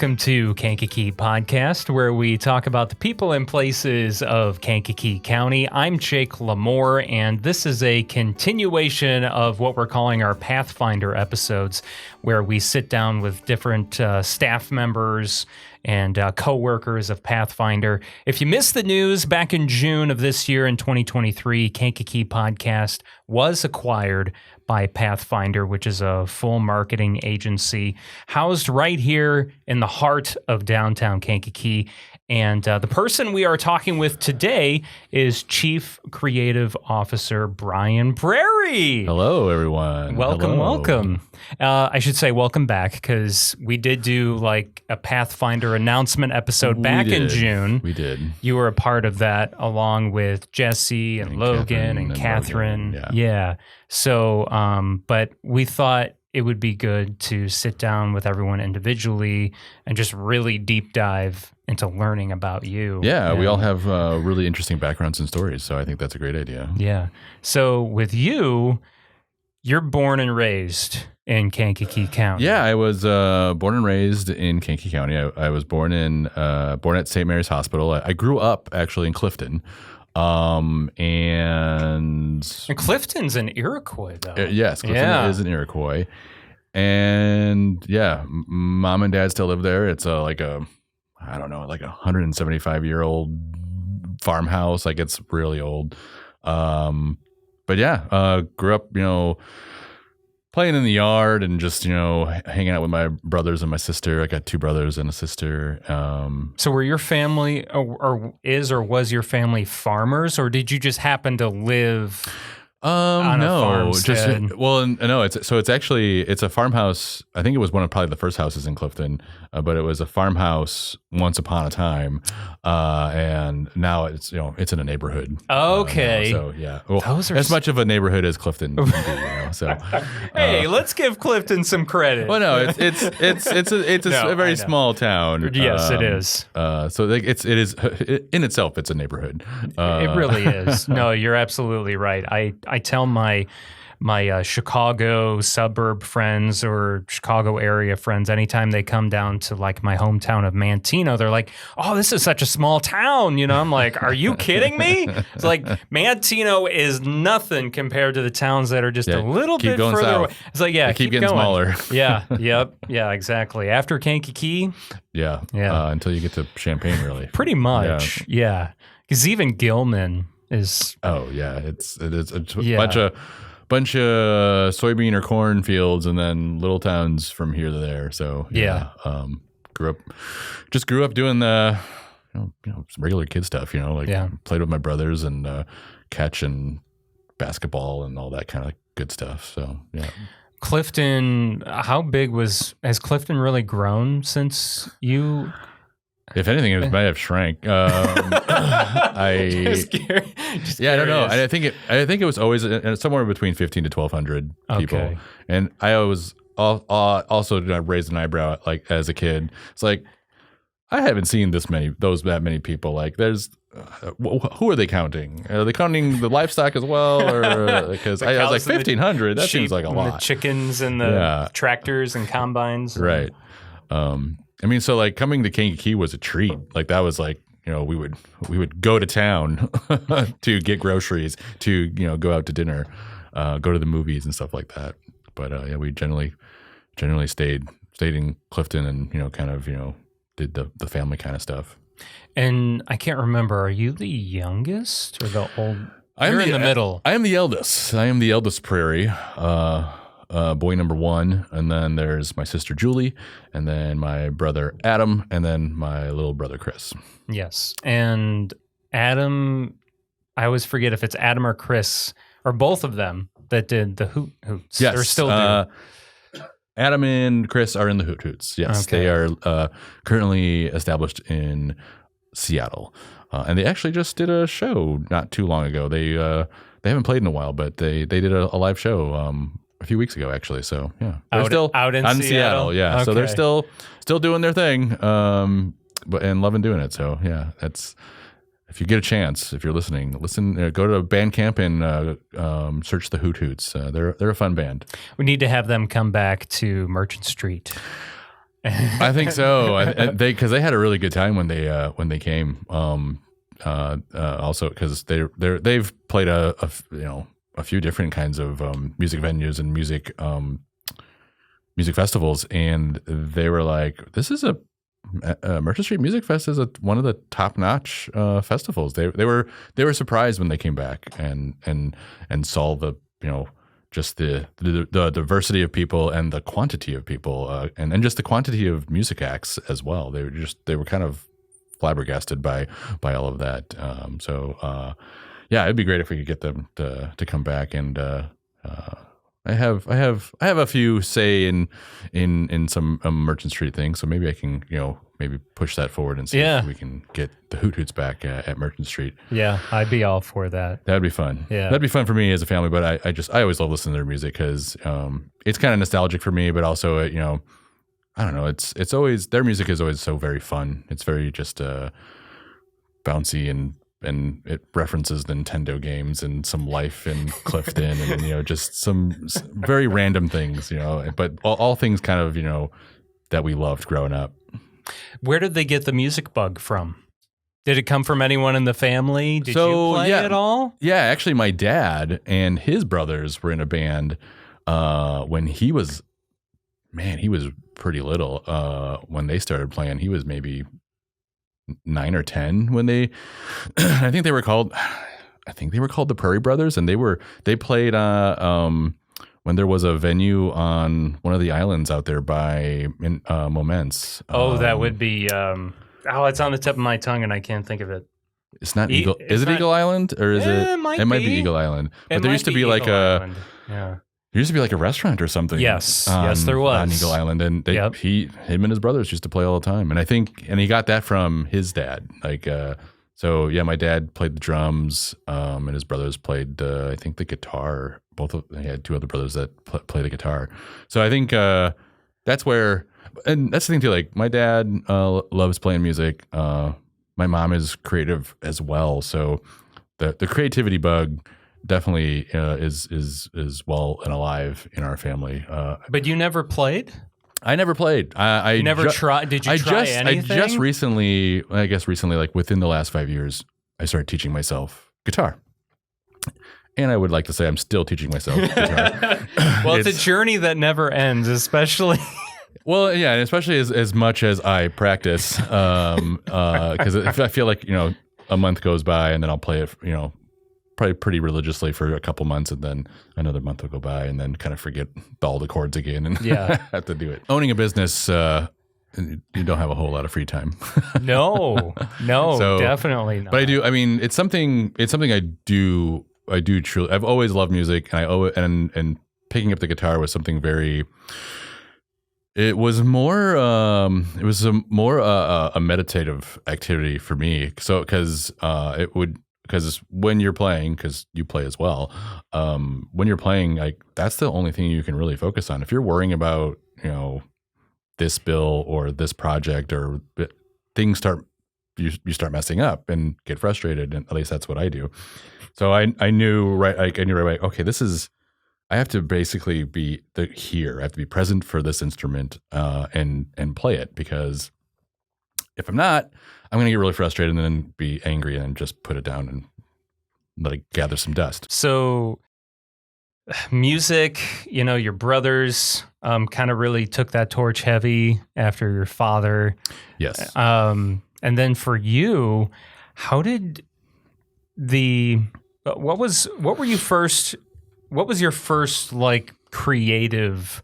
Welcome to Kankakee Podcast, where we talk about the people and places of Kankakee County. I'm Jake Lamore, and this is a continuation of what we're calling our Pathfinder episodes, where we sit down with different staff members and co-workers of Pathfinder. If you missed the news, back in June of this year in 2023, Kankakee Podcast was acquired by Pathfinder, which is a full marketing agency housed right here in the heart of downtown Kankakee. And the person we are talking with today is Chief Creative Officer Brian Prairie. Hello, everyone. Welcome. I should say welcome back, because we did do like a Pathfinder announcement episode back in June. We did. You were a part of that along with Jesse and Logan and Catherine. Yeah. So, but we thought it would be good to sit down with everyone individually and just really deep dive into learning about you. Yeah, we all have really interesting backgrounds and stories, so I think that's a great idea. Yeah. So with you, you're born and raised in Kankakee County. Yeah, I was born and raised in Kankakee County. I was born at St. Mary's Hospital. I grew up actually in Clifton. And Clifton's in Iroquois, though. Yes, Clifton is in Iroquois. And yeah, mom and dad still live there. It's like a 175-year-old farmhouse. Like, it's really old. But yeah, grew up, playing in the yard and just, hanging out with my brothers and my sister. I got two brothers and a sister. So were your family or was your family farmers, or did you just happen to live on a farmstead? It's a farmhouse. I think it was one of probably the first houses in Clifton, but it was a farmhouse once upon a time. And now it's in a neighborhood. Okay. So yeah, as much of a neighborhood as Clifton can be. So hey, let's give Clifton some credit. Well, no, it's a very small town. Yes, it is. So it is in itself. It's a neighborhood. It really is. No, you're absolutely right. I tell my Chicago suburb friends or Chicago area friends, anytime they come down to like my hometown of Manteno, they're like, "Oh, this is such a small town." I'm like, "Are you kidding me?" It's like Manteno is nothing compared to the towns that are just a little bit further south. away. It's like, keep getting going. Smaller. Yeah, exactly. After Kankakee, until you get to Champaign, really. Pretty much, yeah. Because even Gilman is. Oh yeah, it is a bunch of soybean or corn fields, and then little towns from here to there. So grew up doing the some regular kid stuff. Played with my brothers and catch and basketball and all that kind of good stuff. So yeah. Clifton, how big has Clifton really grown since you? If anything, it might have shrank. I don't know. I think it was always somewhere between 1,500 to 1,200 people. Okay. And I was also raised an eyebrow like as a kid. It's like, I haven't seen that many people. Like, there's who are they counting? Are they counting the livestock as well? Or because I was like 1,500. That seems like a lot. The chickens and the tractors and combines. Right. So like coming to Kankakee was a treat. Like, that was like, we would go to town to get groceries, to, go out to dinner, go to the movies and stuff like that. But we generally stayed in Clifton and, did the family kind of stuff. And I can't remember, are you the youngest or the old? You're in the middle. I am the eldest. I am the eldest Prairie. Boy number one, and then there's my sister Julie, and then my brother Adam, and then my little brother Chris. Yes, and Adam, I always forget if it's Adam or Chris, or both of them that did the Hoot Hoots. Yes, or still do. Adam and Chris are in the Hoot Hoots. Yes, okay. They are currently established in Seattle, and they actually just did a show not too long ago. They haven't played in a while, but they did a live show a few weeks ago, actually. So yeah, they're still out in Seattle. Yeah, okay. So they're still doing their thing, and loving doing it. So yeah, that's if you get a chance, if you're listening, go to Bandcamp and search the Hoot Hoots. They're a fun band. We need to have them come back to Merchant Street. I think so. Because they had a really good time when they came. Also because they've played a few different kinds of music venues and music festivals, and they were like, "This is Merchant Street Music Fest is one of the top notch festivals." They were surprised when they came back and saw the just the diversity of people and the quantity of people and just the quantity of music acts as well. They were kind of flabbergasted by all of that. Yeah, it'd be great if we could get them to come back. And I have a few say in some Merchant Street things, so maybe I can maybe push that forward and see if we can get the Hoot Hoots back at Merchant Street. Yeah, I'd be all for that. That'd be fun. Yeah, that'd be fun for me as a family. But I always love listening to their music because it's kind of nostalgic for me, but also I don't know. It's always, their music is always so very fun. It's very just bouncy and it references Nintendo games and some life in Clifton and just some very random things, but all things kind of that we loved growing up. Where did they get the music bug from? Did it come from anyone in the family? Did you play at all? Yeah, actually, my dad and his brothers were in a band when he was pretty little when they started playing. He was maybe 9 or 10 when they I think they were called the Prairie Brothers, and they played when there was a venue on one of the islands out there by Moments. That would be it's on the tip of my tongue and I can't think of it. It's not Eagle. Is it Eagle Island or is it? It might be Eagle Island. But there used to be like There used to be like a restaurant or something. Yes, there was on Eagle Island, and him and his brothers used to play all the time. And I think, he got that from his dad. My dad played the drums, and his brothers played, I think, the guitar. They had two other brothers that play the guitar. So I think that's where, and that's the thing too. Like my dad loves playing music. My mom is creative as well. So the creativity bug definitely is well and alive in our family. But you never played? I never played. I never tried. Did you try anything? I just recently, like within the last 5 years, I started teaching myself guitar. And I would like to say I'm still teaching myself guitar. Well, it's a journey that never ends, especially. Well, yeah, and especially as much as I practice, because I feel like a month goes by and then I'll play it, probably pretty religiously for a couple months, and then another month will go by and then kind of forget all the chords again and have to do it. Owning a business, you don't have a whole lot of free time. No, so, definitely not. But I do. I mean, it's something I do truly. I've always loved music, and I owe it. And picking up the guitar was something very. It was more. It was a meditative activity for me. So because when you're playing, because you play as well, when you're playing, like that's the only thing you can really focus on. If you're worrying about this bill or this project or things you start messing up and get frustrated, and at least that's what I do. So I knew right away, okay, I have to basically be here. I have to be present for this instrument and play it, because if I'm not, I'm going to get really frustrated and then be angry and just put it down and let it gather some dust. So music, your brothers kind of really took that torch heavy after your father. Yes. And then for you, how did what was your first like creative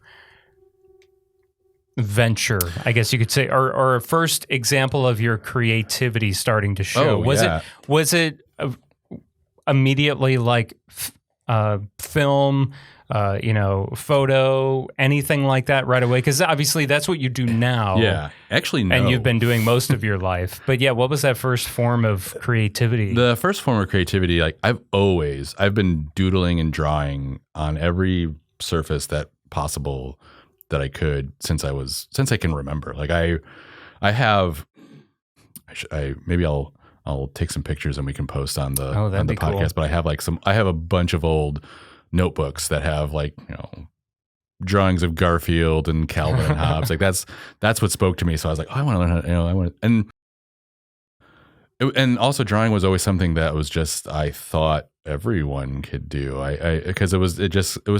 venture, I guess you could say, or a first example of your creativity starting to show? Was it immediately like film, photo, anything like that right away? Because obviously that's what you do now. Yeah, actually, no. And you've been doing most of your life. But yeah, what was that first form of creativity? The first form of creativity, like I've been doodling and drawing on every surface that possible that I could since I can remember. Like I'll take some pictures and we can post on the podcast. Cool. But I have a bunch of old notebooks that have like drawings of Garfield and Calvin and Hobbes. Like that's what spoke to me. So I was like, oh, I want to learn how to, I want to, and also drawing was always something that was just, I thought everyone could do. Because it was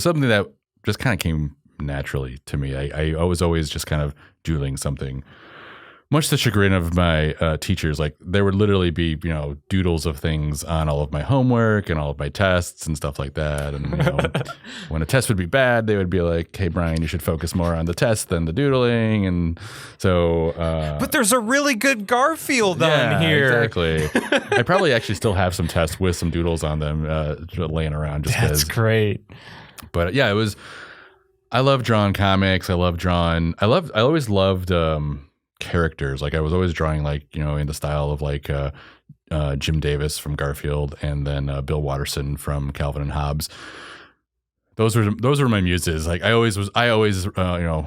something that just kind of came naturally to me. I was always just kind of doodling something. Much to the chagrin of my teachers, like there would literally be, doodles of things on all of my homework and all of my tests and stuff like that. And when a test would be bad, they would be like, "Hey, Brian, you should focus more on the test than the doodling." And so, but there's a really good Garfield on here. Exactly. I probably actually still have some tests with some doodles on them laying around. That's great. But yeah, I love drawing comics. I always loved. Characters. Like I was always drawing in the style of like Jim Davis from Garfield and then Bill Watterson from Calvin and Hobbes. Those were my muses. Like I always is the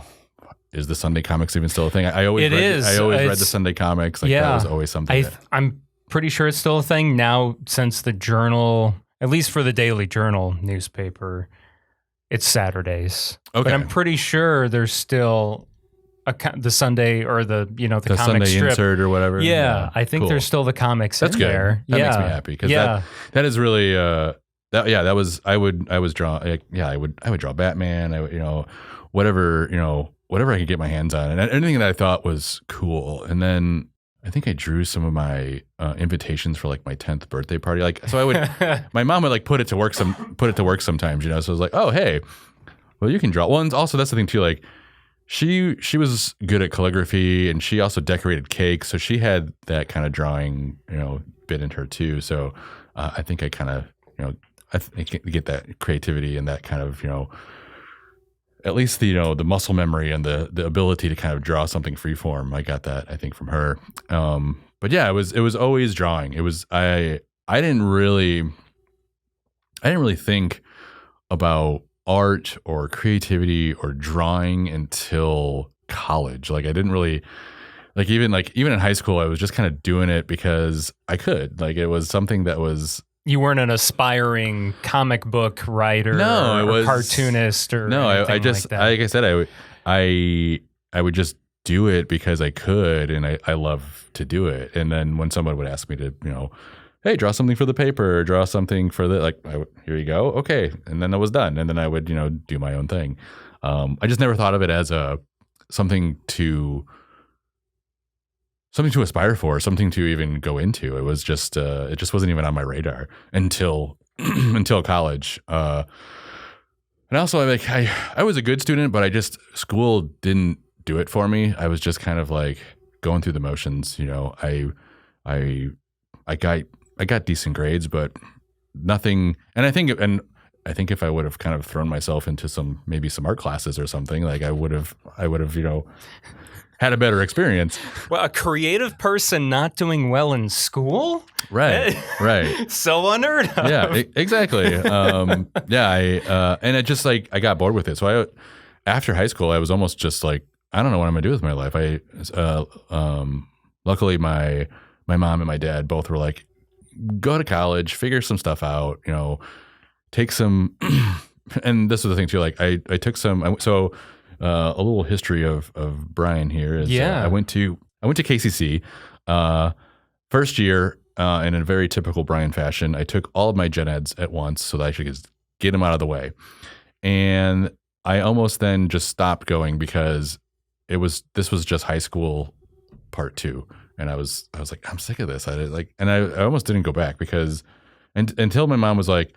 Sunday comics even still a thing? I always read the Sunday comics. Like that was always something. I'm pretty sure it's still a thing now since the Journal, at least for the Daily Journal newspaper, it's Saturdays. Okay. But I'm pretty sure there's still the Sunday or the comic Sunday strip insert or whatever. Yeah, I think there's still the comics in there. That makes me happy because that is really I would draw Batman. Whatever I could get my hands on, and anything that I thought was cool. And then I think I drew some of my invitations for like my 10th birthday party. Like so, I would my mom would like put it to work sometimes. So I was like, oh hey, well you can draw. Well, and also that's the thing too, like. She was good at calligraphy and she also decorated cakes. So she had that kind of drawing, bit in her too. So I think I kind of, I get that creativity and that kind of, at least the, the muscle memory and the ability to kind of draw something freeform. I got that, I think, from her. But yeah, it was always drawing. It was, I didn't really think about art or creativity or drawing until college. Like I didn't really even in high school, I was just kind of doing it because I could. Like it was something that was. You weren't an aspiring comic book writer, or cartoonist, or I just like I said, I would just do it because I could, and I love to do it. And then when someone would ask me to, hey, draw something for the paper, or draw something for here you go. Okay. And then I was done. And then I would, do my own thing. I just never thought of it as something to aspire for, something to even go into. It was just, it just wasn't even on my radar until college. And also I was a good student, but school didn't do it for me. I was just kind of like going through the motions. I got decent grades, but nothing. And I think if I would have kind of thrown myself into some art classes or something, like I would have, had a better experience. Well, a creative person not doing well in school? Right. So unheard of. Yeah, exactly. And it just I got bored with it. So after high school, I was almost just like, I don't know what I'm gonna do with my life. Luckily my mom and my dad both were like, go to college, figure some stuff out, take some, and this is the thing too, like I took some, a little history of Brian here is I went to KCC, first year, in a very typical Brian fashion. I took all of my gen eds at once so that I should get them out of the way. And I almost then just stopped going because this was just high school part 2. And I was like, I'm sick of this. I almost didn't go back because until my mom was like,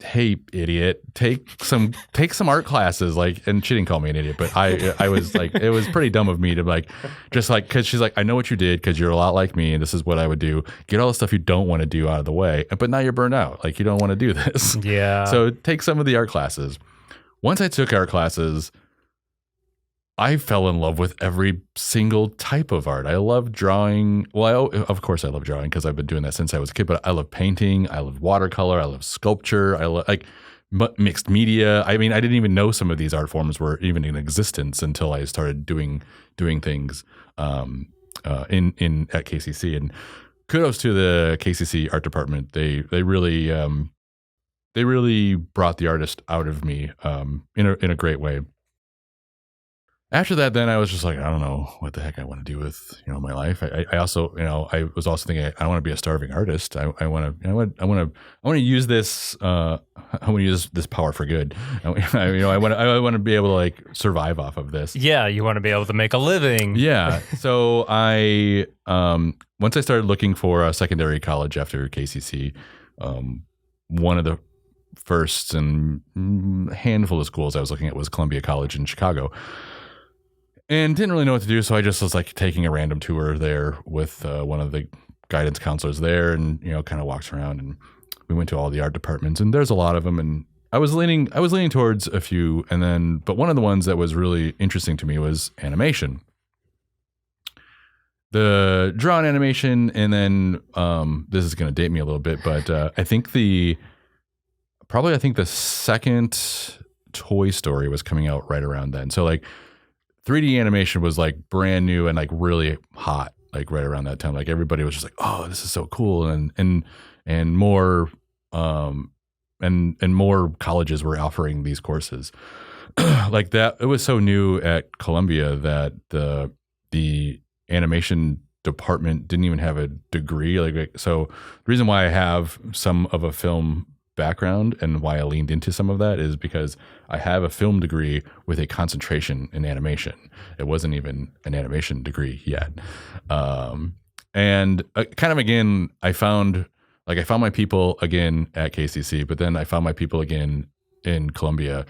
hey, idiot, take some art classes. And she didn't call me an idiot, but I was like, it was pretty dumb of me to cause she's like, I know what you did cause you're a lot like me and this is what I would do. Get all the stuff you don't want to do out of the way. But now you're burned out. Like you don't want to do this. Yeah. So take some of the art classes. Once I took art classes, I fell in love with every single type of art. I love drawing. Well, of course I love drawing because I've been doing that since I was a kid, but I love painting. I love watercolor. I love sculpture. I love mixed media. I mean, I didn't even know some of these art forms were even in existence until I started doing things at KCC. And kudos to the KCC art department. They really really brought the artist out of me in a great way. After that, then I was just like, I don't know what the heck I want to do with my life. I also I was also thinking I want to be a starving artist. I want to use this I want to use this power for good. I want to be able to like survive off of this. Yeah, you want to be able to make a living. Yeah. So I once I started looking for a secondary college after KCC, one of the first and handful of schools I was looking at was Columbia College in Chicago. And didn't really know what to do, so I just was like taking a random tour there with one of the guidance counselors there, and kind of walked around, and we went to all the art departments, and there's a lot of them, and I was leaning towards a few, and then but one of the ones that was really interesting to me was animation, the drawn animation, and then this is going to date me a little bit, but I think the second Toy Story was coming out right around then, so like 3D animation was like brand new and like really hot, like right around that time. Like everybody was just like, "Oh, this is so cool," and more and more colleges were offering these courses like that. It was so new at Columbia that the animation department didn't even have a degree. Like so, the reason why I have some of a film background and why I leaned into some of that is because I have a film degree with a concentration in animation. It wasn't even an animation degree yet. And kind of again, I found my people again at KCC, but then I found my people again in Columbia.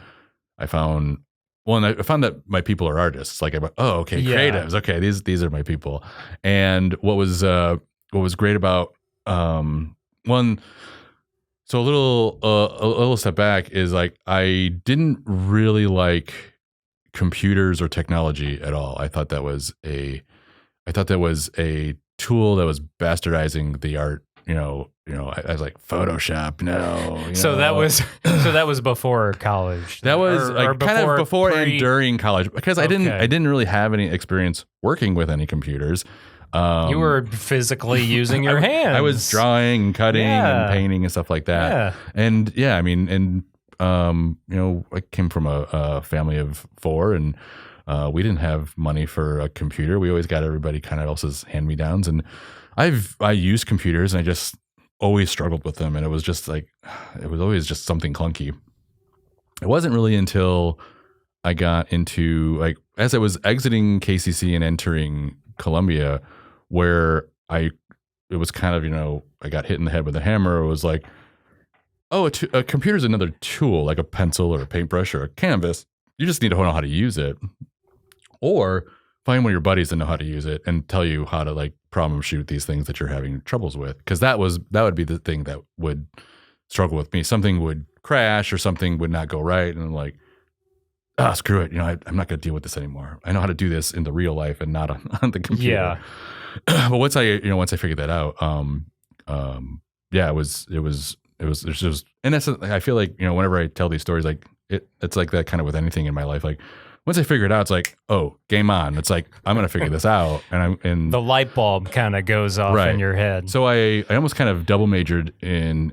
I found that my people are artists. Like, creatives. Okay, these are my people. And what was great about one. So a little step back is like I didn't really like computers or technology at all. I thought that was a tool that was bastardizing the art. I was like Photoshop. No. So that was before college. That was kind of before and during college because I didn't really have any experience working with any computers. You were physically using your hands. I was drawing and cutting and painting and stuff like that. Yeah. And I came from a family of 4 and we didn't have money for a computer. We always got everybody kind of else's hand-me-downs. And I used computers and I just always struggled with them. And it was just like, it was always just something clunky. It wasn't really until I got into like, as I was exiting KCC and entering Columbia, where it was kind of, I got hit in the head with a hammer. It was like, oh, a computer is another tool, like a pencil or a paintbrush or a canvas. You just need to know how to use it, or find one of your buddies that know how to use it and tell you how to like problem shoot these things that you're having troubles with. Because that would be the thing that would struggle with me. Something would crash or something would not go right, and I'm like, screw it. I'm not going to deal with this anymore. I know how to do this in the real life and not on the computer. Yeah. But once I figured that out, it was there's just, and that's, I feel like, whenever I tell these stories, like it's like that kind of with anything in my life. Like once I figure it out, it's like, oh, game on. It's like, I'm going to figure this out. And the light bulb kind of goes off in your head. So I almost kind of double majored in,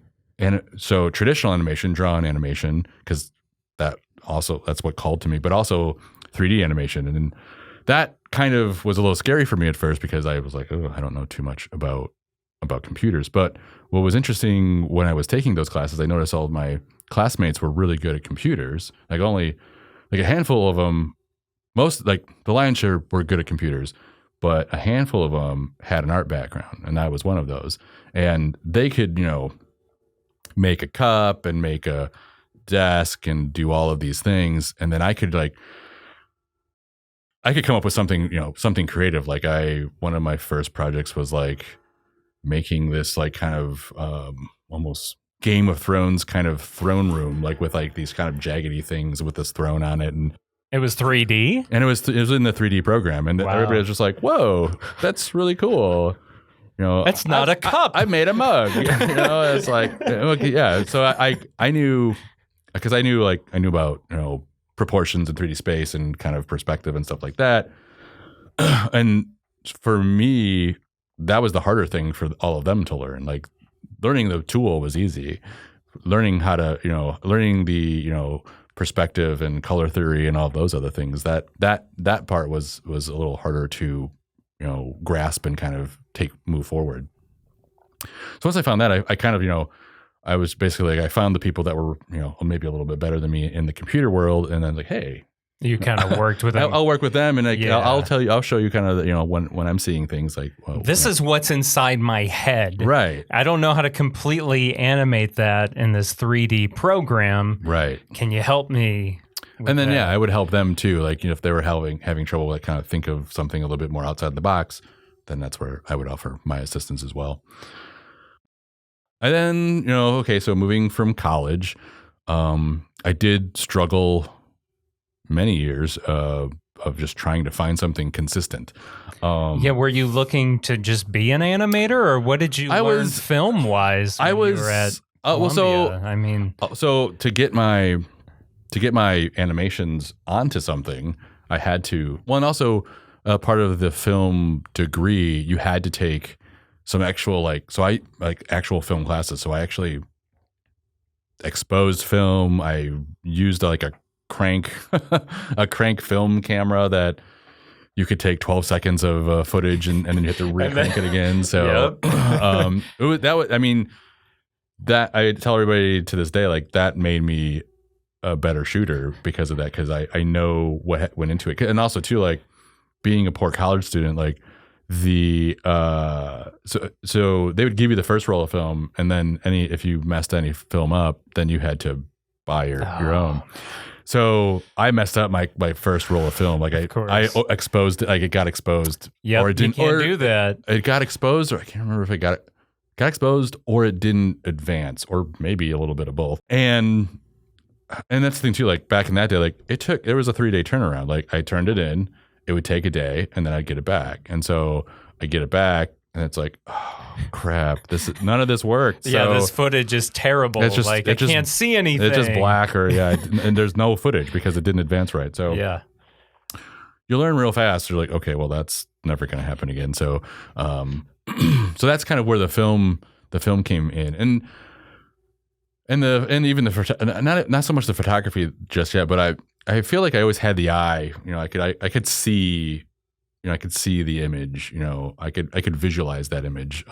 so traditional animation, drawn animation, because that's what called to me, but also 3D animation. And that kind of was a little scary for me at first because I was like, oh, I don't know too much about computers. But what was interesting when I was taking those classes, I noticed all of my classmates were really good at computers. Like only like a handful of them, most like the lion's share were good at computers, but a handful of them had an art background, and I was one of those. And they could, make a cup and make a desk and do all of these things, and then I could come up with something, something creative. Like one of my first projects was like making this like kind of almost Game of Thrones kind of throne room, like with like these kind of jaggedy things with this throne on it, and it was 3D, and it was in the 3D program, and everybody was just like, "Whoa, that's really cool." That's not a cup. I made a mug. It's like, okay, yeah. So I knew. Because I knew about proportions in 3D space and kind of perspective and stuff like that, and for me, that was the harder thing for all of them to learn. Like learning the tool was easy. learning how to, learning the, perspective and color theory and all those other things, that part was a little harder to, grasp and kind of move forward. So once I found that, I kind of, I was basically I found the people that were, maybe a little bit better than me in the computer world. And then like, hey, you kind of worked with them. I'll work with them, and I'll show you kind of, when I'm seeing things like, well, this is what's inside my head. Right. I don't know how to completely animate that in this 3D program. Right. Can you help me? And then, I would help them too. Like, if they were having trouble, like kind of think of something a little bit more outside the box, then that's where I would offer my assistance as well. And then, so moving from college, I did struggle many years of just trying to find something consistent. Were you looking to just be an animator, or what did you learn film-wise when you were at Columbia? So to get my animations onto something, I had to. Well, and also part of the film degree, you had to take some actual actual film classes. So I actually exposed film. I used a crank film camera that you could take 12 seconds of footage and then you have to re-crank it again. So that I tell everybody to this day, like, that made me a better shooter because of that, because I know what went into it. And also too, like, being a poor college student, like so they would give you the first roll of film, and then if you messed any film up, then you had to buy your own. So I messed up my first roll of film. Like I exposed it, like it got exposed. Yeah, or it didn't, you can't do that. It got exposed, or I can't remember if it got exposed or it didn't advance, or maybe a little bit of both. And that's the thing too, like back in that day, like it was a 3-day turnaround. Like I turned it in, it would take a day, and then I'd get it back. And so I get it back, and it's like, oh crap, none of this worked. Yeah, so this footage is terrible. I can't see anything. It's just black, or and there's no footage because it didn't advance right. So yeah, you learn real fast. You're like, okay, well, that's never going to happen again. So so that's kind of where the film came in, and even not so much the photography just yet, but I feel like I always had the eye. I could see. I could see the image. I could visualize that image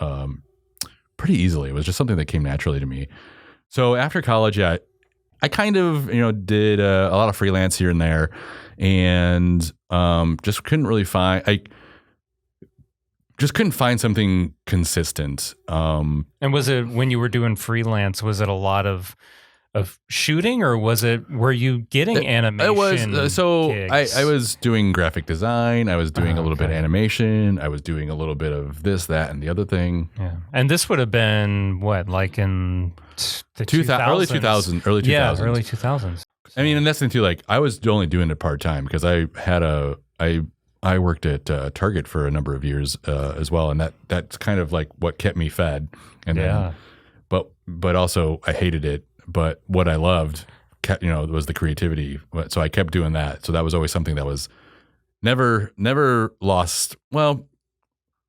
pretty easily. It was just something that came naturally to me. So after college, I kind of did a lot of freelance here and there, and just couldn't really find. I just couldn't find something consistent. And was it, when you were doing freelance, was it a lot of shooting, or were you getting animation? It was I was doing graphic design. I was doing a little bit of animation. I was doing a little bit of this, that, and the other thing. Yeah, and this would have been what, like in the 2000s? Early 2000s. Yeah, early 2000s. I mean, and that's the thing too. Like, I was only doing it part time because I worked at Target for a number of years as well, and that's kind of like what kept me fed. And then, but also I hated it. But what I loved, was the creativity. So I kept doing that. So that was always something that was never lost. Well,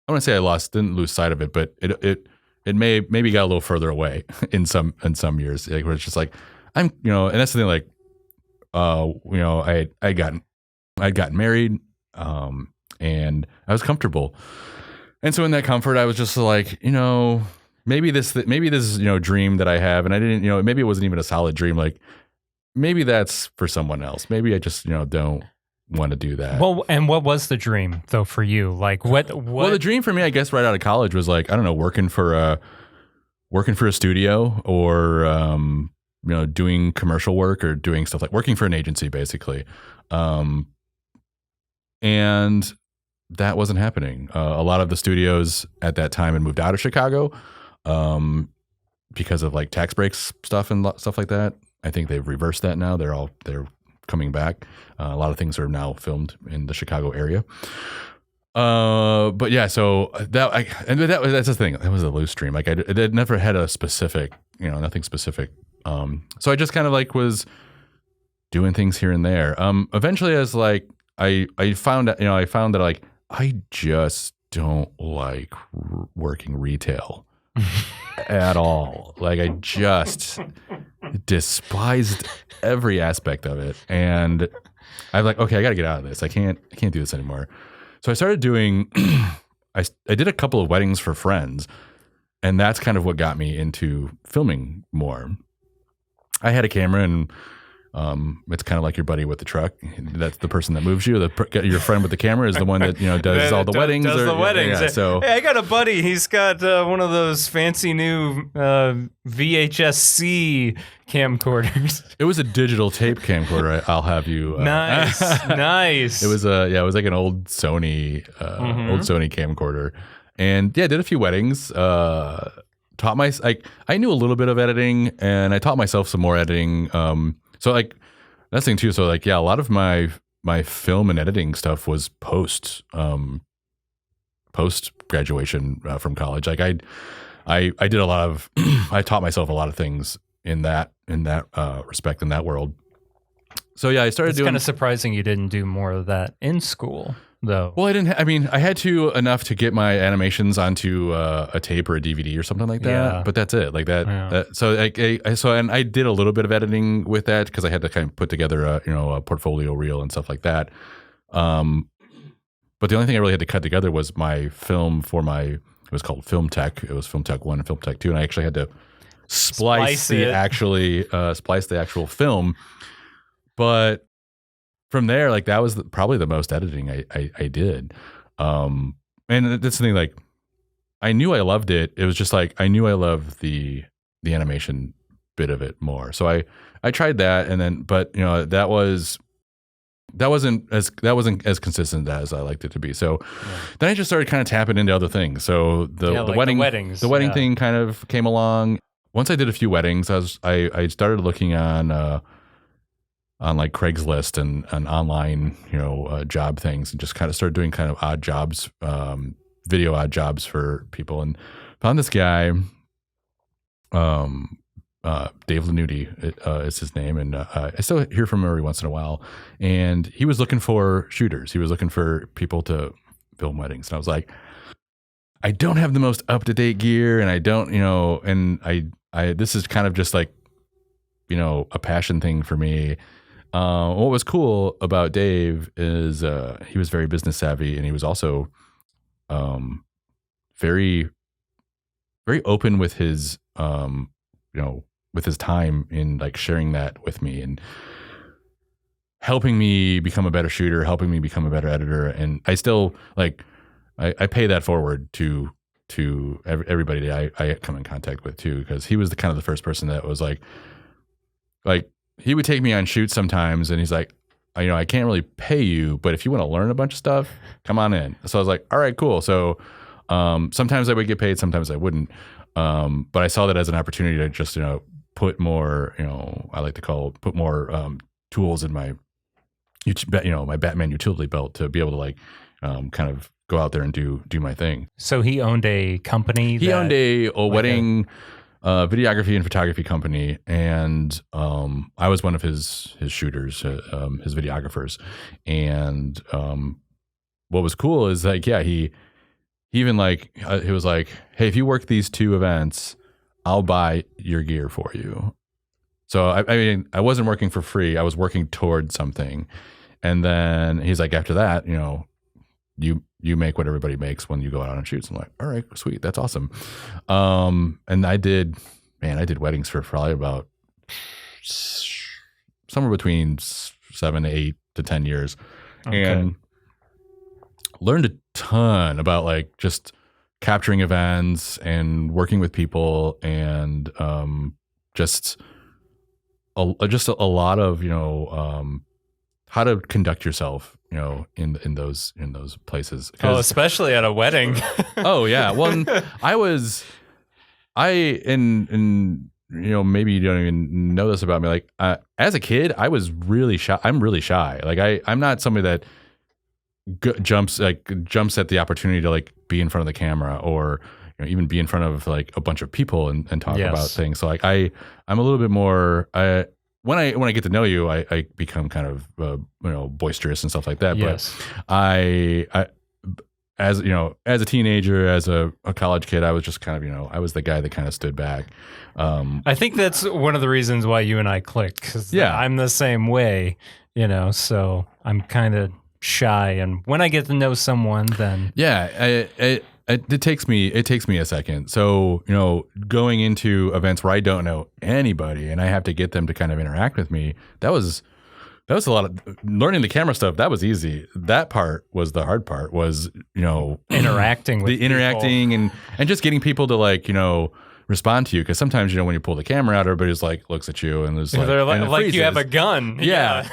I want to say didn't lose sight of it, but it maybe got a little further away in some years, like, where it's just like and that's the thing. Like, I'd gotten married, and I was comfortable, and so in that comfort, I was just like, maybe this dream that I have, and I didn't, maybe it wasn't even a solid dream. Like, maybe that's for someone else. Maybe I just, don't want to do that. Well, and what was the dream though for you? Like what? Well, the dream for me, I guess, right out of college was like, I don't know, working for a studio, or, doing commercial work, or doing stuff like working for an agency, basically. And that wasn't happening. A lot of the studios at that time had moved out of Chicago, because of like tax breaks stuff and stuff like that. I think they've reversed that now. They're coming back. A lot of things are now filmed in the Chicago area. But yeah, so that's the thing. That was a loose dream. Like, it never had a specific, nothing specific. So I just kind of like was doing things here and there. Eventually, as like I found that like I just don't like working retail. at all. Like I just despised every aspect of it. And I'm like, okay, I got to get out of this. I can't do this anymore. So I started doing, I did a couple of weddings for friends, and that's kind of what got me into filming more. I had a camera, and it's kind of like your buddy with the truck. That's the person that moves you. Your friend with the camera is the one that does all the weddings. Does the weddings? Yeah, so hey, I got a buddy. He's got one of those fancy new VHS-C camcorders. It was a digital tape camcorder. I'll have you. Nice. It was it was like an old Sony camcorder, and did a few weddings. Taught I knew a little bit of editing, and I taught myself some more editing. So like that's the thing too. So like, yeah, a lot of my film and editing stuff was post graduation from college. Like I did a lot of, I taught myself a lot of things in that respect, in that world. So yeah, I started doing. It's kind of surprising you didn't do more of that in school though. Well, I didn't. I had to enough to get my animations onto a tape or a DVD or something like that. Yeah. But that's it. Like that. Yeah. And I did a little bit of editing with that because I had to kind of put together a portfolio reel and stuff like that. But the only thing I really had to cut together was my film for it was called Film Tech. It was Film Tech 1 and Film Tech 2, and I actually had to splice the actual film. But from there, like that was probably the most editing I did. And that's the thing, like I knew I loved it. It was just like I knew I loved the animation bit of it more. So I tried that, and then that wasn't as consistent as I liked it to be. So then I just started kind of tapping into other things. So the wedding thing kind of came along. Once I did a few weddings, I started looking on like Craigslist and online, job things, and just kind of started doing kind of odd jobs, video odd jobs for people, and found this guy, Dave Lanuti is his name, and I still hear from him every once in a while. And he was looking for shooters. He was looking for people to film weddings, and I was like, I don't have the most up to date gear, and I don't, and I this is kind of just like, a passion thing for me. What was cool about Dave is he was very business savvy, and he was also very, very open with his with his time in like sharing that with me and helping me become a better shooter, helping me become a better editor. And I still like I pay that forward to everybody that I come in contact with too, because he was the kind of the first person that was like he would take me on shoots sometimes, and he's like, I can't really pay you, but if you want to learn a bunch of stuff, come on in. So I was like, all right, cool. So sometimes I would get paid, sometimes I wouldn't. But I saw that as an opportunity to just, put more, I like to put more tools in my, my Batman utility belt to be able to like kind of go out there and do my thing. So he owned a company. He owned a wedding videography and photography company, and I was one of his shooters, his videographers. And what was cool is like, yeah, he even like he was like, hey, if you work these 2 events, I'll buy your gear for you. So I mean, I wasn't working for free. I was working towards something. And then he's like, after that, you make what everybody makes when you go out on shoots. I'm like, all right, sweet. That's awesome. And I did weddings for probably about somewhere between 7 to 8 to 10 years. Okay. And learned a ton about like just capturing events and working with people, and just a lot of how to conduct yourself in those places. Oh, especially at a wedding. Oh yeah. Well, maybe you don't even know this about me. Like as a kid, I was really shy. I'm really shy. Like I'm not somebody that jumps at the opportunity to like be in front of the camera, or even be in front of like a bunch of people and talk about things. So like I'm a little bit more when I get to know you, I become kind of boisterous and stuff like that. Yes. But as as a teenager, as a college kid, I was just kind of, I was the guy that kind of stood back. I think that's one of the reasons why you and I clicked, because Yeah. I'm the same way, so I'm kind of shy. And when I get to know someone, then it takes me a second. So, going into events where I don't know anybody and I have to get them to kind of interact with me, that was a lot of learning the camera stuff. That was easy. That part was the hard part, was, interacting with interacting and just getting people to respond to you. Because sometimes, when you pull the camera out, everybody's like looks at you and there's like, they're and it like you freezes. have a gun. Yeah.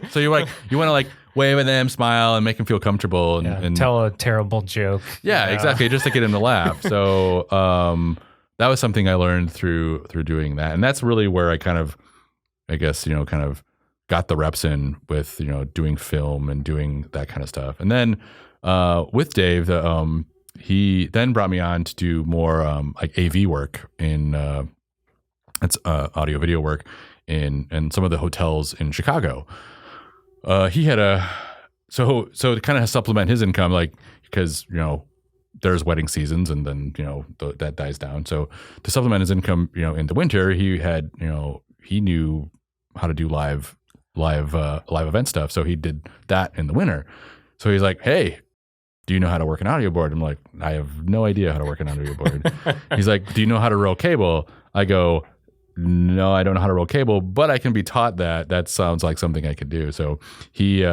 So you want to wave at them, smile, and make them feel comfortable and tell a terrible joke. Yeah, exactly. Just to get them to laugh. So that was something I learned through doing that. And that's really where I kind of, I guess, kind of got the reps in with, doing film and doing that kind of stuff. And then with Dave, he then brought me on to do more like AV work in it's audio video work in some of the hotels in Chicago. He had so to kind of supplement his income, like, because there's wedding seasons and then that dies down. So to supplement his income, in the winter, he had he knew how to do live event stuff. So he did that in the winter. So he's like, hey, do you know how to work an audio board? I'm like, I have no idea how to work an audio board. He's like, do you know how to roll cable? I go, no, I don't know how to roll cable, but I can be taught that. That sounds like something I could do. So he,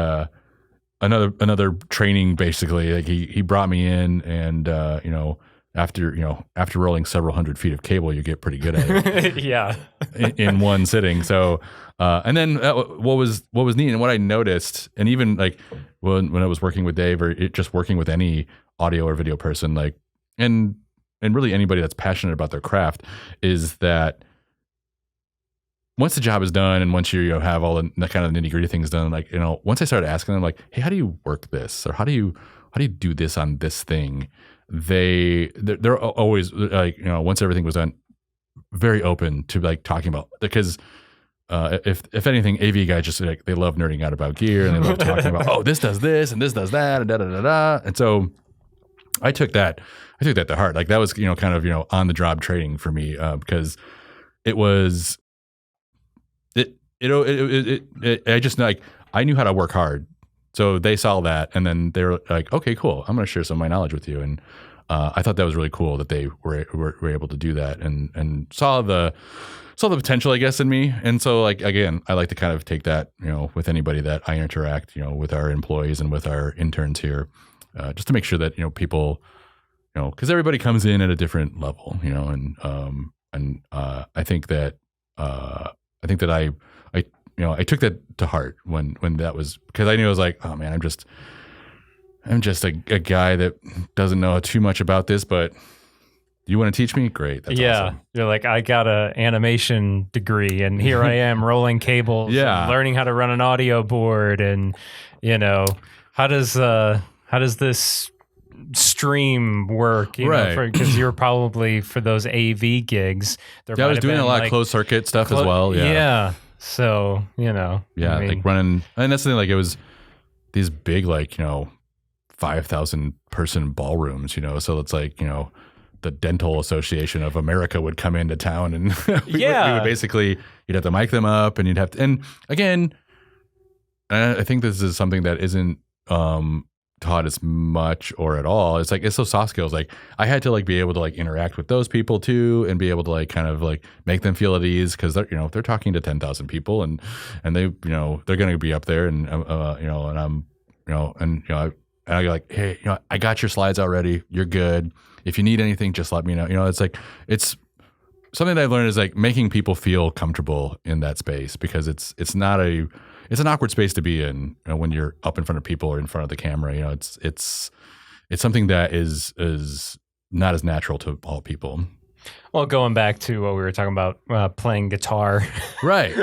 another training, basically, like he brought me in and, after rolling several hundred feet of cable, you get pretty good at it. Yeah. in one sitting. So, and then what was neat and what I noticed, and even like when I was working with Dave, or just working with any audio or video person, like, and really anybody that's passionate about their craft, is that once the job is done and once you have all the kind of nitty gritty things done, like, once I started asking them, like, hey, how do you work this? Or how do you do this on this thing? They're always like, once everything was done, very open to like talking about, because if anything, AV guys just like, they love nerding out about gear and they love talking about, oh, this does this and this does that and da da da da. And so I took that to heart. Like that was kind of on the job training for me, because it was I just like, I knew how to work hard. So they saw that, and then they were like, okay, cool, I'm going to share some of my knowledge with you. And I thought that was really cool that they were able to do that and saw the potential, I guess, in me. And so, like, again, I like to kind of take that, with anybody that I interact, with our employees and with our interns here, just to make sure that, people, because everybody comes in at a different level, and I think that I took that to heart when that was, because I knew I was like, oh man, I'm just a guy that doesn't know too much about this, but you want to teach me? Great. That's awesome. You're like, I got an animation degree and here I am rolling cables, and learning how to run an audio board. And, how does this stream work? Because you're probably, for those AV gigs, I was doing a lot of closed circuit stuff as well. Yeah. So, like running, and that's the thing, like it was these big, like, 5,000 person ballrooms, so it's like, the Dental Association of America would come into town and we would basically, you'd have to mic them up and you'd have to, and again, I think this is something that isn't taught as much or at all. It's like, it's those soft skills. Like I had to like be able to like interact with those people too, and be able to like kind of like make them feel at ease, because they're they're talking to 10,000 people and they they're going to be up there and and I'm and I go like, hey, I got your slides already. You're good. If you need anything, just let me know. It's like, it's something that I've learned is like making people feel comfortable in that space, because it's an awkward space to be in, when you're up in front of people or in front of the camera. It's something that is not as natural to all people. Well, going back to what we were talking about, playing guitar, right?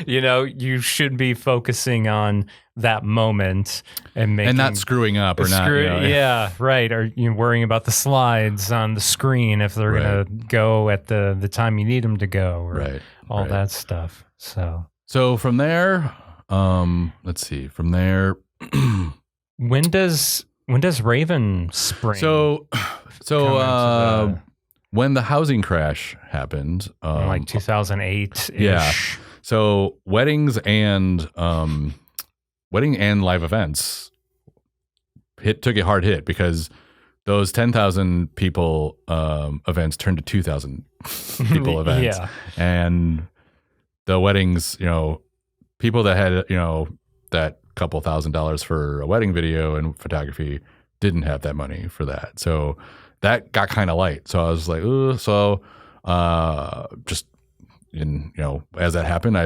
You should be focusing on that moment and not screwing up or not. Yeah, right. Or worrying about the slides on the screen if they're gonna go at the time you need them to go, or all that stuff. So from there, let's see. From there, when does When does Ravenspring? So come into when the housing crash happened, like 2008 ish. yeah. So weddings and live events took a hard hit because those 10,000 people events turned to 2,000 people events. Yeah. And the weddings, people that had, that couple $1,000s for a wedding video and photography didn't have that money for that. So that got kind of light. So I was like, just as that happened, I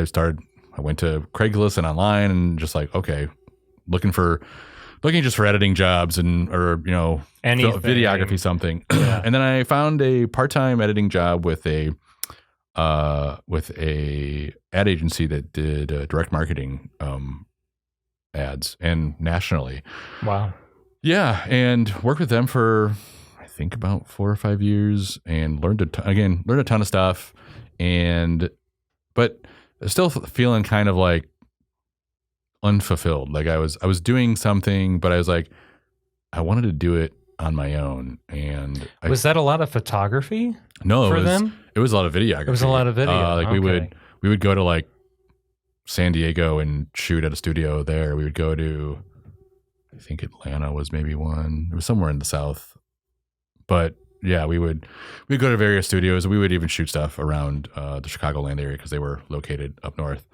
went to Craigslist and online and just like, okay, looking just for editing jobs or videography, something. Yeah. And then I found a part-time editing job with a ad agency that did direct marketing ads and nationally. Wow. Yeah, and worked with them for I think about 4 or 5 years and learned a ton of stuff, but still feeling kind of like unfulfilled. Like I was doing something, but I was like, I wanted to do it on my own. And was that a lot of photography? No, for them? It was a lot of videography. It was a lot of video. We would go to like San Diego and shoot at a studio there. We would go to, I think Atlanta was maybe one. It was somewhere in the South. But yeah, we'd go to various studios. We would even shoot stuff around the Chicagoland area because they were located up north.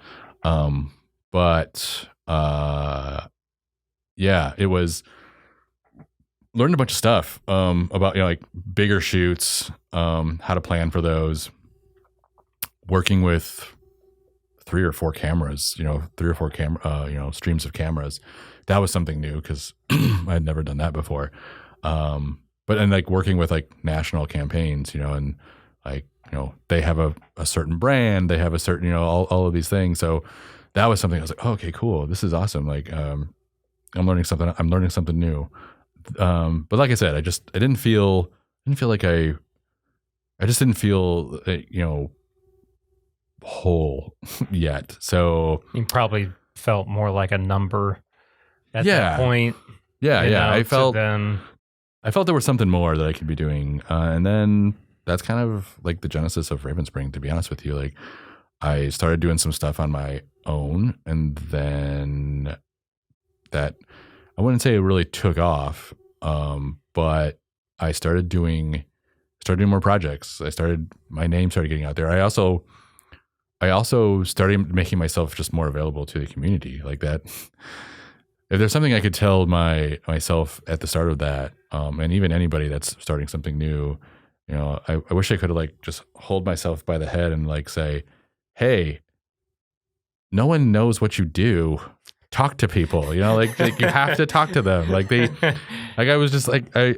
Yeah, it was learned a bunch of stuff about like bigger shoots, how to plan for those, working with 3 or 4 cameras, 3 or 4 streams of cameras. That was something new because I had never done that before. But like working with like national campaigns, and like, they have a certain brand, they have a certain, all of these things. So that was something I was like, oh, okay, cool. This is awesome. Like, I'm learning something new. But like I said, I didn't feel like I just didn't feel, whole yet. So you probably felt more like a number at that point. Yeah. I felt there was something more that I could be doing. And then that's kind of like the genesis of Ravenspring, to be honest with you. Like I started doing some stuff on my own, and then that, I wouldn't say it really took off. But I started doing more projects. My name started getting out there. I also started making myself just more available to the community like that. If there's something I could tell myself at the start of that, and even anybody that's starting something new, I wish I could have like just hold myself by the head and like say, hey, no one knows what you do. Talk to people, like you have to talk to them. Like I was just like, I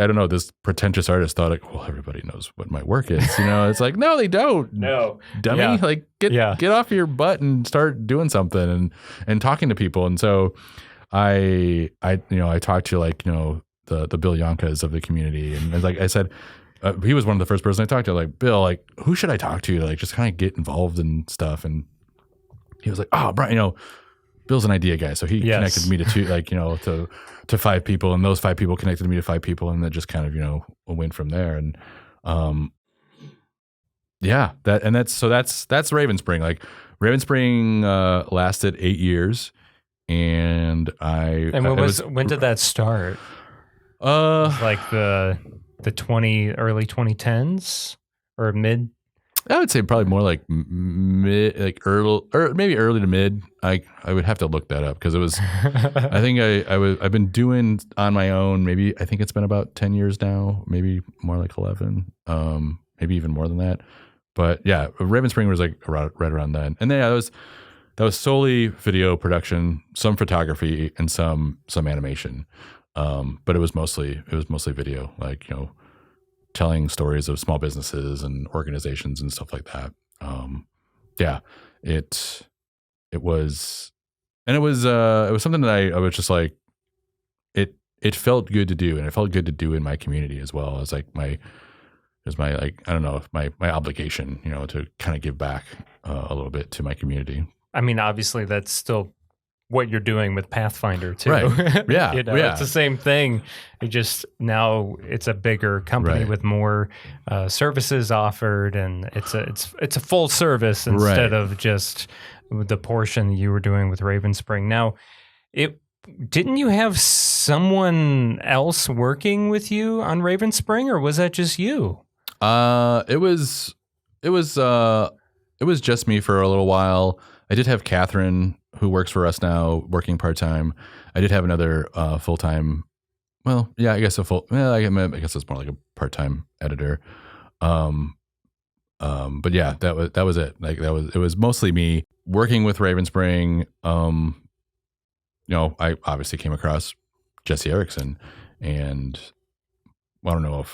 don't know, this pretentious artist thought like, well, everybody knows what my work is. It's like, no, they don't. No, dummy. Yeah. Like get off your butt and start doing something and talking to people. And so I talked to like, the Bill Yankas of the community. And like I said, he was one of the first person I talked to, like, Bill, like, who should I talk to like just kind of get involved in stuff? And he was like, oh, Brian, Bill's an idea guy. So he connected me to 2, like, to 5 people, and those 5 people connected me to 5 people. And then just kind of, went from there. And, that's Ravenspring. Like Ravenspring, lasted 8 years. And when did that start? Like the early 2010s or mid? I would say probably more like mid, like early, or maybe early to mid. I would have to look that up because it was. I think I've been doing on my own. Maybe I think it's been about 10 years now. Maybe more like 11. Maybe even more than that. But yeah, Ravenspring was like right around then. And then that was solely video production, some photography, and some animation. But it was mostly video, like telling stories of small businesses and organizations and stuff like that. It was something that I was just like, it felt good to do, and it felt good to do in my community as well as like my like, I don't know, my obligation, to kind of give back a little bit to my community. I mean, obviously that's still what you're doing with Pathfinder too. Right. Yeah. It's the same thing. It just now it's a bigger company with more services offered, and it's a full service instead of just the portion you were doing with Ravenspring. Now, didn't you have someone else working with you on Ravenspring, or was that just you? It was just me for a little while. I did have Catherine, who works for us now, working part-time. I did have another full-time, well, yeah, I guess I guess it's more like a part-time editor. But yeah, that was it. Like it was mostly me working with Ravenspring. I obviously came across Jesse Erickson, and I don't know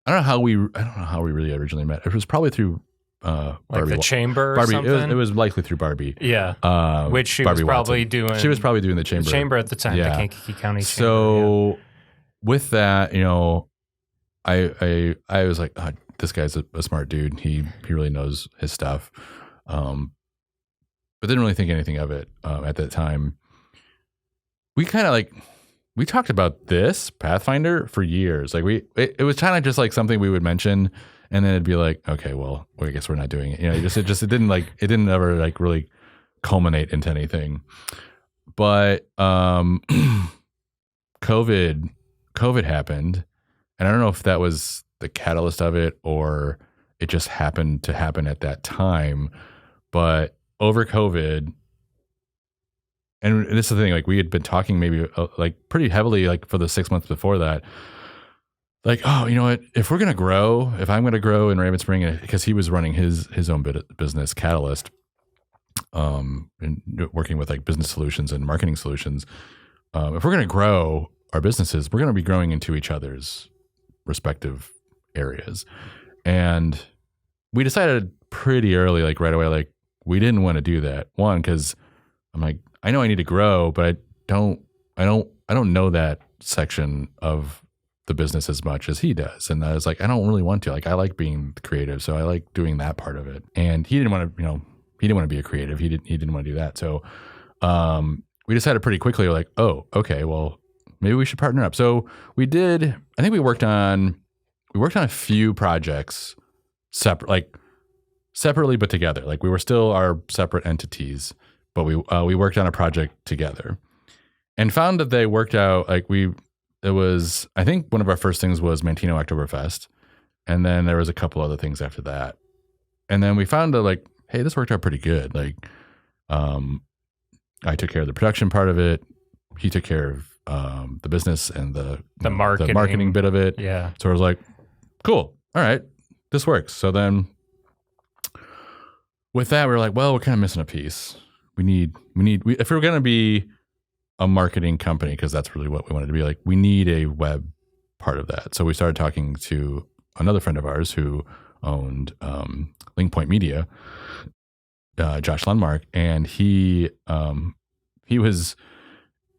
how we really originally met. It was probably through like Barbie, the chamber or Barbie. something? It was likely through Barbie. Yeah. Which she Barbie was probably Watson. doing. She was probably doing the chamber. The chamber at the time, the Kankakee County Chamber. So with that, I was like, oh, this guy's a smart dude. He really knows his stuff. But didn't really think anything of it at that time. We kind of we talked about this Pathfinder for years. Like it was kind of just like something we would mention, and then it'd be like, okay, well, I guess we're not doing it. It didn't ever like really culminate into anything. But COVID happened, and I don't know if that was the catalyst of it or it just happened to happen at that time. But over COVID. And this is the thing, like we had been talking maybe like pretty heavily, like for the 6 months before that, like, oh, you know what, if I'm going to grow in Ravenspring, because he was running his own business, Catalyst, and working with like business solutions and marketing solutions. If we're going to grow our businesses, we're going to be growing into each other's respective areas. And we decided pretty early, like right away, like we didn't want to do that. One, because I'm like, I know I need to grow, but I don't know that section of the business as much as he does. And I was like, I don't really want to. Like, I like being creative, so I like doing that part of it. And he didn't want to, he didn't want to be a creative. He didn't want to do that. So we decided pretty quickly, like, oh, okay, well, maybe we should partner up. So we did. I think we worked on a few projects separately, but together. Like we were still our separate entities. But we worked on a project together, and found that they worked out. Like I think one of our first things was Mantino Oktoberfest, and then there was a couple other things after that, and then we found that like, hey, this worked out pretty good. Like, I took care of the production part of it. He took care of the business and the marketing bit of it. Yeah. So I was like, cool. All right, this works. So then with that, we were like, well, we're kind of missing a piece. We need if we're going to be a marketing company, because that's really what we wanted to be, like, we need a web part of that. So we started talking to another friend of ours who owned Linkpoint Media, Josh Lundmark, and we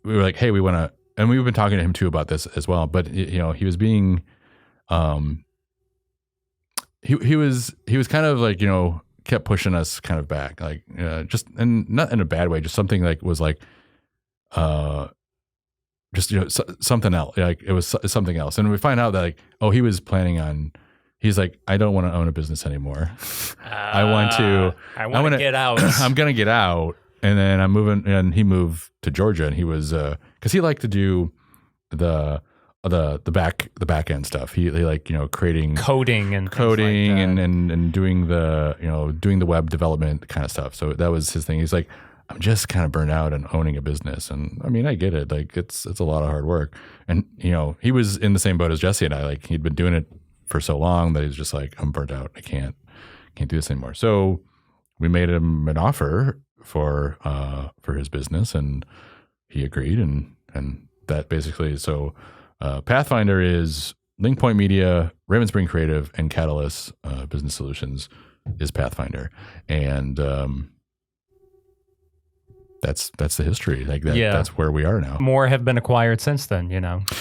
were like, hey, we want to, and we've been talking to him too about this as well. But he was being, he was kind of like, kept pushing us kind of back, like just, and not in a bad way, just something like was like, just something else. Like it was something else, and we find out that like, oh, he was planning on. He's like, I don't want to own a business anymore. I want to get out. I'm gonna get out, and then I'm moving. And he moved to Georgia, and he was because he liked to do the back end stuff. He like creating coding like and doing the web development kind of stuff. So that was his thing. He's like, I'm just kind of burnt out on owning a business, and I mean, I get it. Like it's a lot of hard work, and he was in the same boat as Jesse and I. Like he'd been doing it for so long that he's just like, I'm burnt out. I can't do this anymore. So we made him an offer for his business, and he agreed, and that basically so. Pathfinder is Linkpoint Media, Ravenspring Creative, and Catalyst Business Solutions is Pathfinder, and that's the history. Like that, that's where we are now. More have been acquired since then,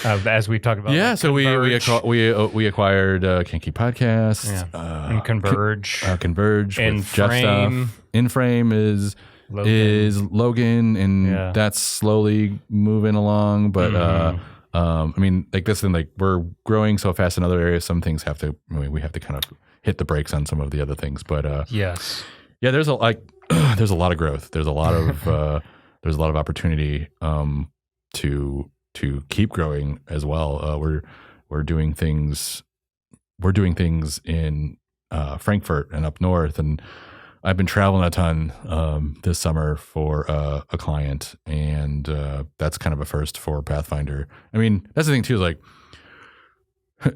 as we talked about. Yeah, like so we acquired Kankakee Podcast, and Converge, Converge, In with Jeff stuff. InFrame is is Logan, and that's slowly moving along. But I mean, like this thing, like we're growing so fast in other areas. Some things we have to kind of hit the brakes on some of the other things. But yes, yeah, there's a lot of growth. There's a lot of opportunity to keep growing as well. We're doing things in Frankfurt and up north, and I've been traveling a ton this summer for a client, and that's kind of a first for Pathfinder. I mean, that's the thing too, is like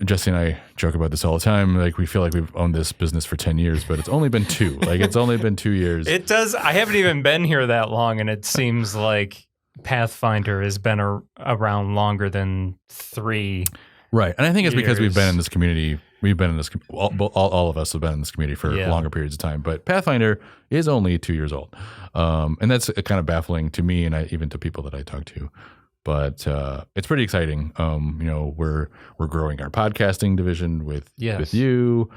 Jesse and I joke about this all the time. Like we feel like we've owned this business for 10 years, but it's only been 2. Like it's only been 2 years. It does. I haven't even been here that long, and it seems like Pathfinder has been around longer than 3. Right. And I think it's years. because we've been in this community. All of us have been in this community for longer periods of time. But Pathfinder is only 2 years old. And that's kind of baffling to me and even to people that I talk to. But it's pretty exciting. We're growing our podcasting division with you.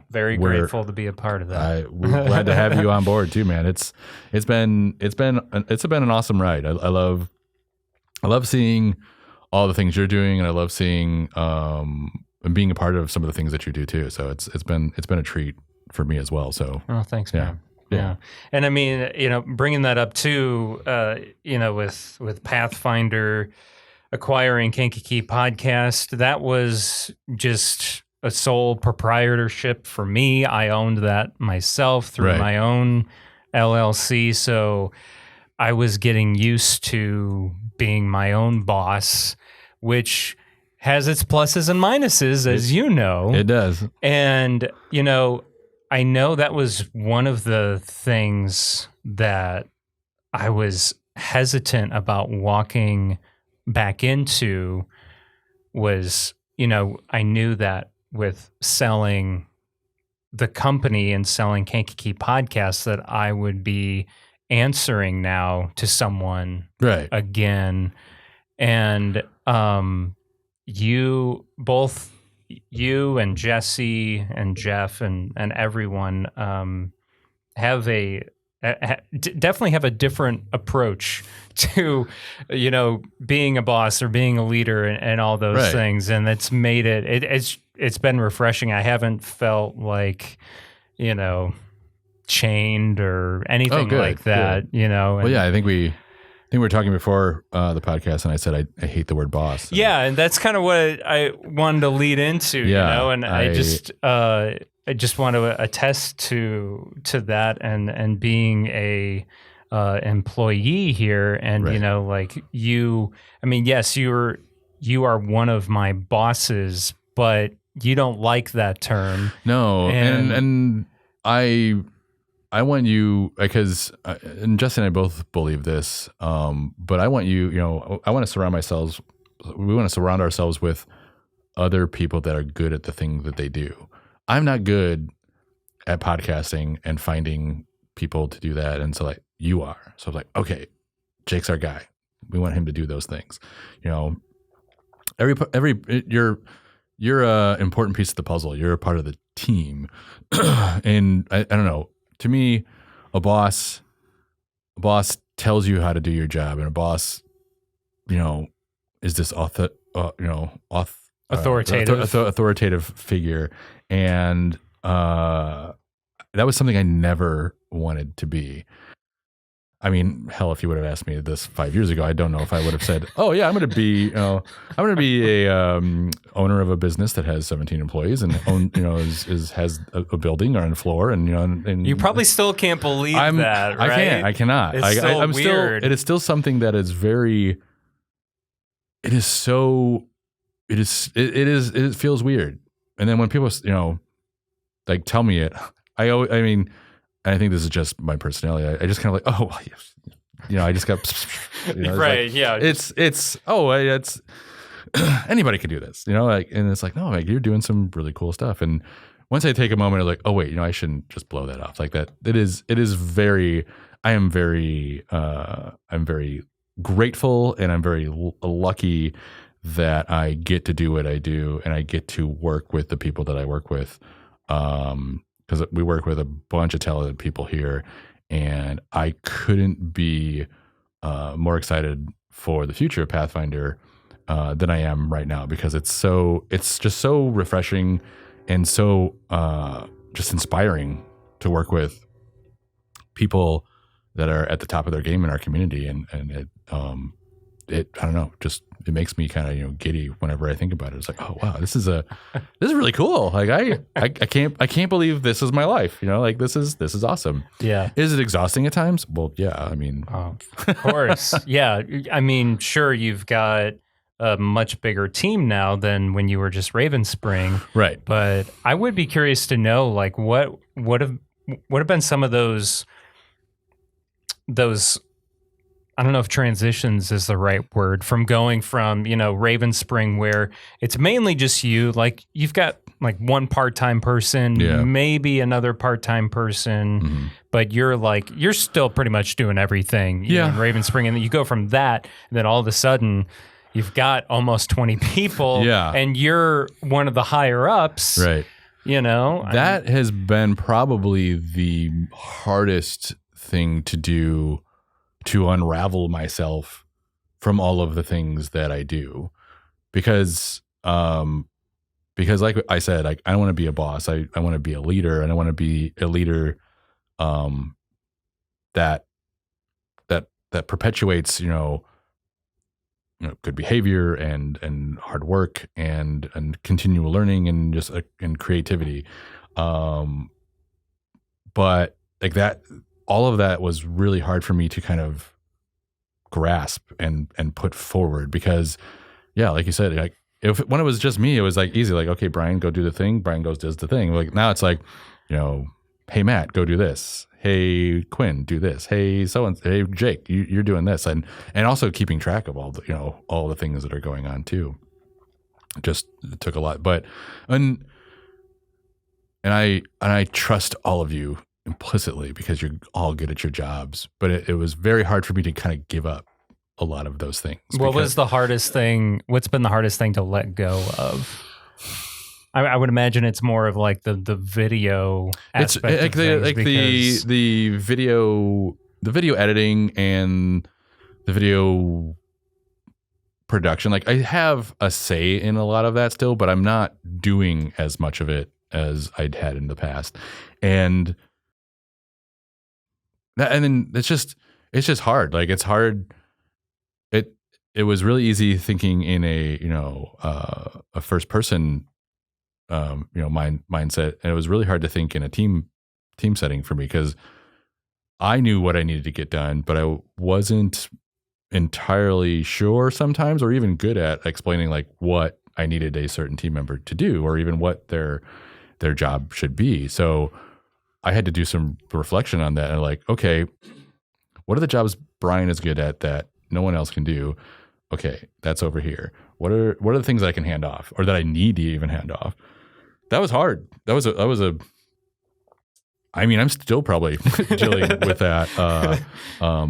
Very grateful to be a part of that. We're glad to have you on board too, man. It's been an awesome ride. I love seeing all the things you're doing, and I love seeing and being a part of some of the things that you do too. So it's been a treat for me as well. So thanks, man. Yeah. And I mean, bringing that up too, with Pathfinder acquiring Kankakee Podcast, that was just a sole proprietorship for me. I owned that myself through my own LLC. So I was getting used to being my own boss, which has its pluses and minuses, as you know. It does. And, I know that was one of the things that I was hesitant about walking back into was, I knew that with selling the company and selling Kankakee Podcast that I would be answering now to someone again. And you and Jesse and Jeff and everyone definitely have a different approach to being a boss or being a leader and all those things, and it's made it's been refreshing. I haven't felt like chained or anything like that. Well, yeah, I think we were talking before the podcast, and I said I hate the word boss. So. Yeah, and that's kind of what I wanted to lead into, and I just want to attest to that and being a employee here, and yes, you are one of my bosses, but you don't like that term. No, and I want you, because, and Jesse and I both believe this, but I want you, I want to we want to surround ourselves with other people that are good at the thing that they do. I'm not good at podcasting and finding people to do that. And so you are. So I was like, okay, Jake's our guy. We want him to do those things. You're a important piece of the puzzle. You're a part of the team. And I don't know. To me, a boss tells you how to do your job, and a boss, is this authoritative figure, and that was something I never wanted to be. I mean, hell, if you would have asked me this 5 years ago, I don't know if I would have said, "Oh yeah, I'm going to be a owner of a business that has 17 employees and has a building on a floor." And and you probably still can't believe that, right? I cannot. I'm weird. It is still something that is very. It feels weird. And then when people tell me it, I think this is just my personality. I just kind of I just got, right. It's anybody could do this, and it's like, no, you're doing some really cool stuff. And once I take a moment, I'm like, oh wait, I shouldn't just blow that off like that. I'm very grateful, and I'm very lucky that I get to do what I do, and I get to work with the people that I work with. Because we work with a bunch of talented people here, And I couldn't be more excited for the future of Pathfinder than I am right now, because it's just so refreshing and so just inspiring to work with people that are at the top of their game in our community, and it I don't know, just it makes me kind of giddy whenever I think about it. It's like, oh wow, this is really cool. Like I can't believe this is my life. Like this is awesome. Yeah. Is it exhausting at times? Well, yeah. I mean, of course. Yeah. I mean, sure, you've got a much bigger team now than when you were just Ravenspring. Right. But I would be curious to know, like, what have been some of those I don't know if transitions is the right word, from going from, Ravenspring, where it's mainly just you, like you've got like one part-time person, maybe another part-time person, but you're still pretty much doing everything in Ravenspring. And then you go from that, and then all of a sudden you've got almost 20 people and you're one of the higher ups. Right. That has been probably the hardest thing to do, to unravel myself from all of the things that I do, because like I said, I don't want to be a boss. I want to be a leader, and I want to be a leader that perpetuates good behavior and hard work and continual learning and just and creativity. But like that, all of that was really hard for me to kind of grasp and put forward, because like you said, like when it was just me, it was like easy, like, okay, Brian, go do the thing. Brian does the thing. Like now it's like, hey, Matt, go do this. Hey, Quinn, do this. Hey, hey, Jake, you're doing this. And also keeping track of all the, all the things that are going on too. It took a lot, but, and I trust all of you implicitly, because you're all good at your jobs, but it was very hard for me to kind of give up a lot of those things. What's been the hardest thing to let go of? I would imagine it's more of like the video aspect. It's the video editing and the video production. Like I have a say in a lot of that still, but I'm not doing as much of it as I'd had in the past. And then it's just hard. Like it's hard. It was really easy thinking in a first person mindset, and it was really hard to think in a team setting for me, because I knew what I needed to get done, but I wasn't entirely sure sometimes, or even good at explaining like what I needed a certain team member to do, or even what their job should be. So I had to do some reflection on that, and like, okay, what are the jobs Brian is good at that no one else can do? Okay, that's over here. What are the things that I can hand off, or that I need to even hand off? That was hard. I mean, I'm still probably dealing with that.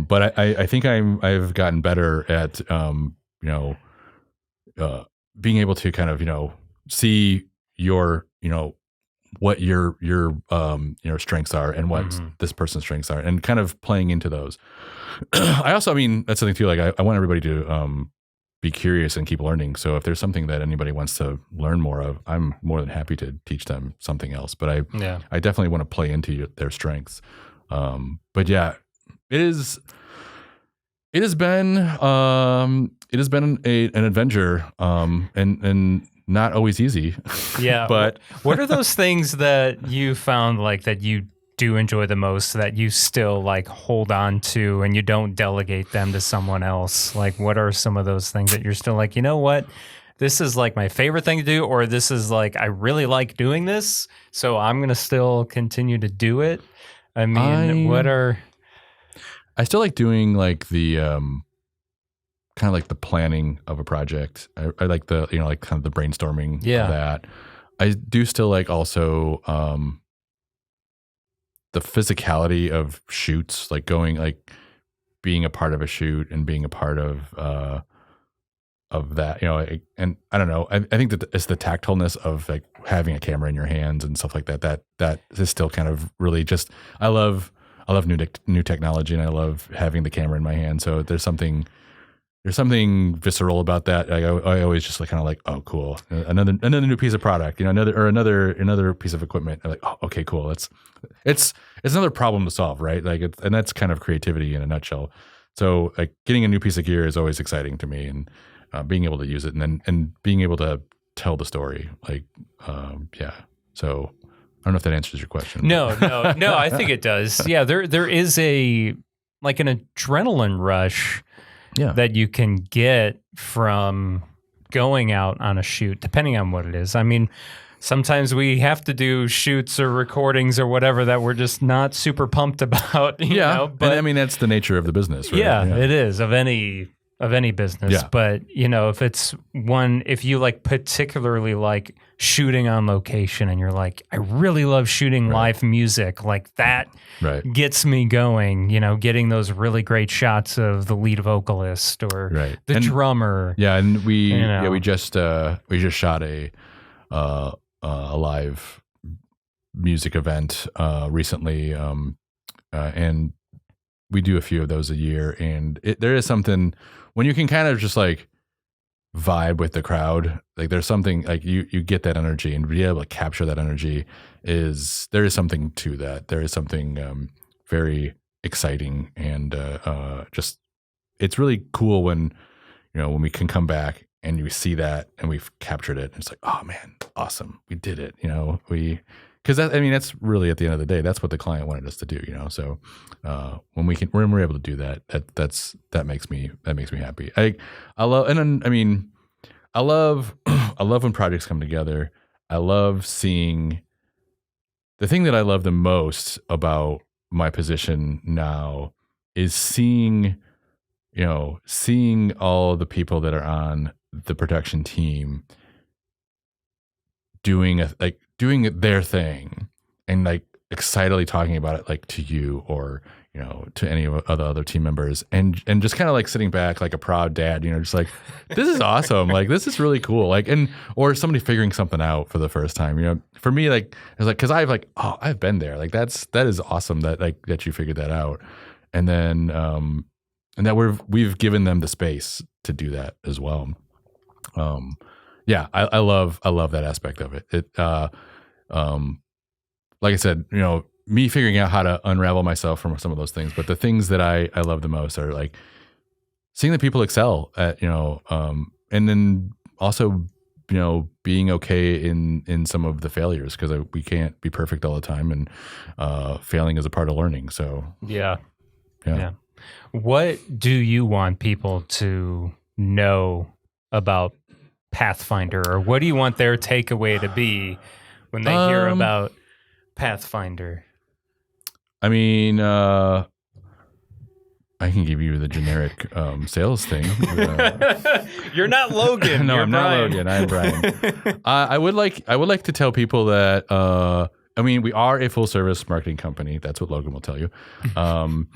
But I think I've gotten better at, being able to kind of, see your, what your strengths are, and what this person's strengths are, and kind of playing into those. I also, I mean, that's something too, like I want everybody to, be curious and keep learning. So if there's something that anybody wants to learn more of, I'm more than happy to teach them something else. But I definitely want to play into their strengths. But yeah, it has been an adventure, and not always easy. Yeah. But what are those things that you found like that you do enjoy the most, that you still like hold on to and you don't delegate them to someone else? Like, what are some of those things that you're still like, you know what, this is like my favorite thing to do, or this is like, I really like doing this, so I'm going to still continue to do it? I mean, I still like doing like the, kind of like the planning of a project. I like the, like kind of the brainstorming of that. I do still like also, the physicality of shoots, like being a part of a shoot and being a part of that, and I don't know. I think that it's the tactileness of like having a camera in your hands and stuff like that. That is still kind of really just, I love love new technology, and I love having the camera in my hand. So there's something visceral about that. I always just kind of like, oh, cool, another new piece of product, another piece of equipment. I'm like, oh, okay, cool. It's another problem to solve, right? And that's kind of creativity in a nutshell. So like getting a new piece of gear is always exciting to me, and being able to use it and being able to tell the story, So I don't know if that answers your question. No, I think it does. Yeah, there is an adrenaline rush that you can get from going out on a shoot, depending on what it is. I mean, sometimes we have to do shoots or recordings or whatever that we're just not super pumped about. You know? But and I mean, that's the nature of the business, right? Yeah, it is of any business. Yeah. But if you like particularly like shooting on location and you're like, I really love shooting live music, like that gets me going, getting those really great shots of the lead vocalist or the drummer. Yeah. And we just shot a live music event recently. And we do a few of those a year, and there is something when you can kind of just like vibe with the crowd, like there's something like you get that energy, and be able to capture that energy there is something to that. There is something very exciting, and just it's really cool when we can come back and you see that and we've captured it. And it's like, oh man, awesome, we did it. Because that's really at the end of the day, that's what the client wanted us to do. So when we're able to do that, that makes me happy. I love when projects come together. I love seeing the thing that I love the most about my position now is seeing all the people that are on the production team doing their thing and like excitedly talking about it, like to you or to any of the other team members, and just kind of like sitting back like a proud dad, just like, this is awesome, like this is really cool, like, or somebody figuring something out for the first time. For me, like it's like, because I've been there, like that is awesome that you figured that out, and then and that we've given them the space to do that as well. I love that aspect of it. Like I said, me figuring out how to unravel myself from some of those things, but the things that I love the most are like seeing the people excel at, and then also, being okay in some of the failures, because we can't be perfect all the time, and failing is a part of learning. So yeah. What do you want people to know about Pathfinder, or what do you want their takeaway to be when they hear about Pathfinder? I mean, I can give you the generic sales thing. You're not Logan. No, You're I'm Brian. not Logan. I'm Brian. I would like to tell people that we are a full service marketing company. That's what Logan will tell you. But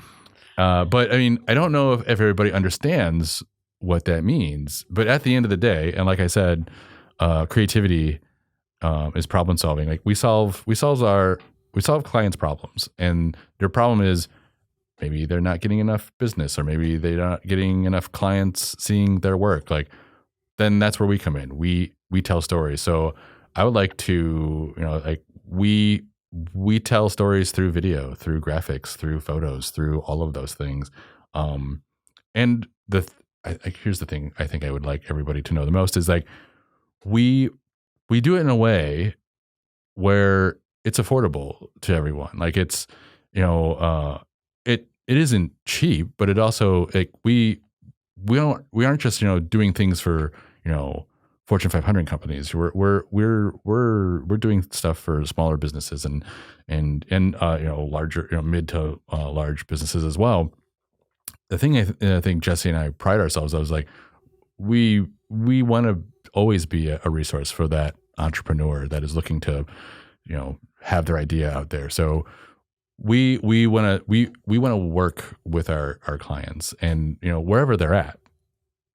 I don't know if everybody understands what that means. But at the end of the day, and like I said, creativity is problem solving. Like we solve clients' problems, and their problem is maybe they're not getting enough business, or maybe they're not getting enough clients seeing their work. Like, then that's where we come in. We tell stories. So I would like to, we tell stories through video, through graphics, through photos, through all of those things. And here's the thing I think I would like everybody to know the most is like, we do it in a way where it's affordable to everyone. Like it's, it isn't cheap, but it also, like, we aren't just, doing things for, Fortune 500 companies. We're doing stuff for smaller businesses and larger, mid to large businesses as well. The thing I think Jesse and I pride ourselves on is like, we want to always be a resource for that entrepreneur that is looking to, have their idea out there. So we want to work with our clients, and wherever they're at,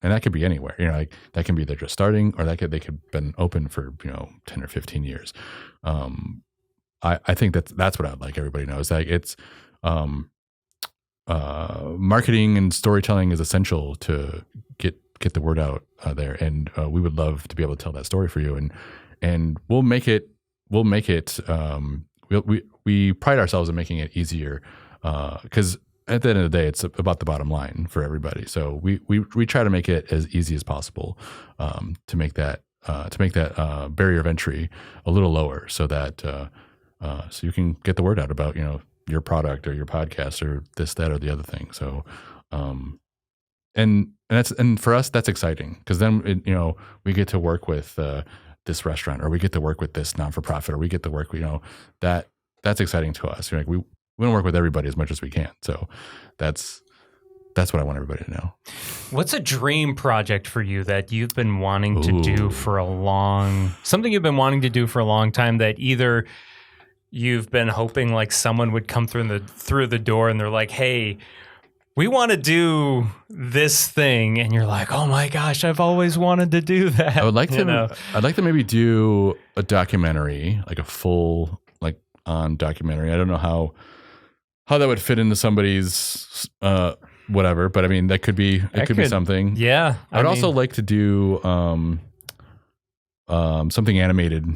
and that could be anywhere. Like that can be they're just starting, or they could have been open for 10 or 15 years. I think that's what I'd like everybody knows. Like it's marketing and storytelling is essential to get the word out there, and we would love to be able to tell that story for you, and we'll make it. We pride ourselves in making it easier, because at the end of the day, it's about the bottom line for everybody. So we try to make it as easy as possible, to make that barrier of entry a little lower, so that so you can get the word out about your product or your podcast or this, that, or the other thing. So, and for us, that's exciting, because then we get to work with this restaurant, or we get to work with this non-for-profit, or we get to work that's exciting to us. We want to work with everybody as much as we can. So that's what I want everybody to know. What's a dream project for you that you've been wanting to do for something you've been wanting to do for a long time, that either you've been hoping like someone would come through the door and they're like, hey, we want to do this thing, and you're like, oh my gosh, I've always wanted to do that. I would like to. I'd like to maybe do a documentary, like a full on documentary. I don't know how that would fit into somebody's whatever, but I mean that could be something. Yeah, I'd also like to do something animated.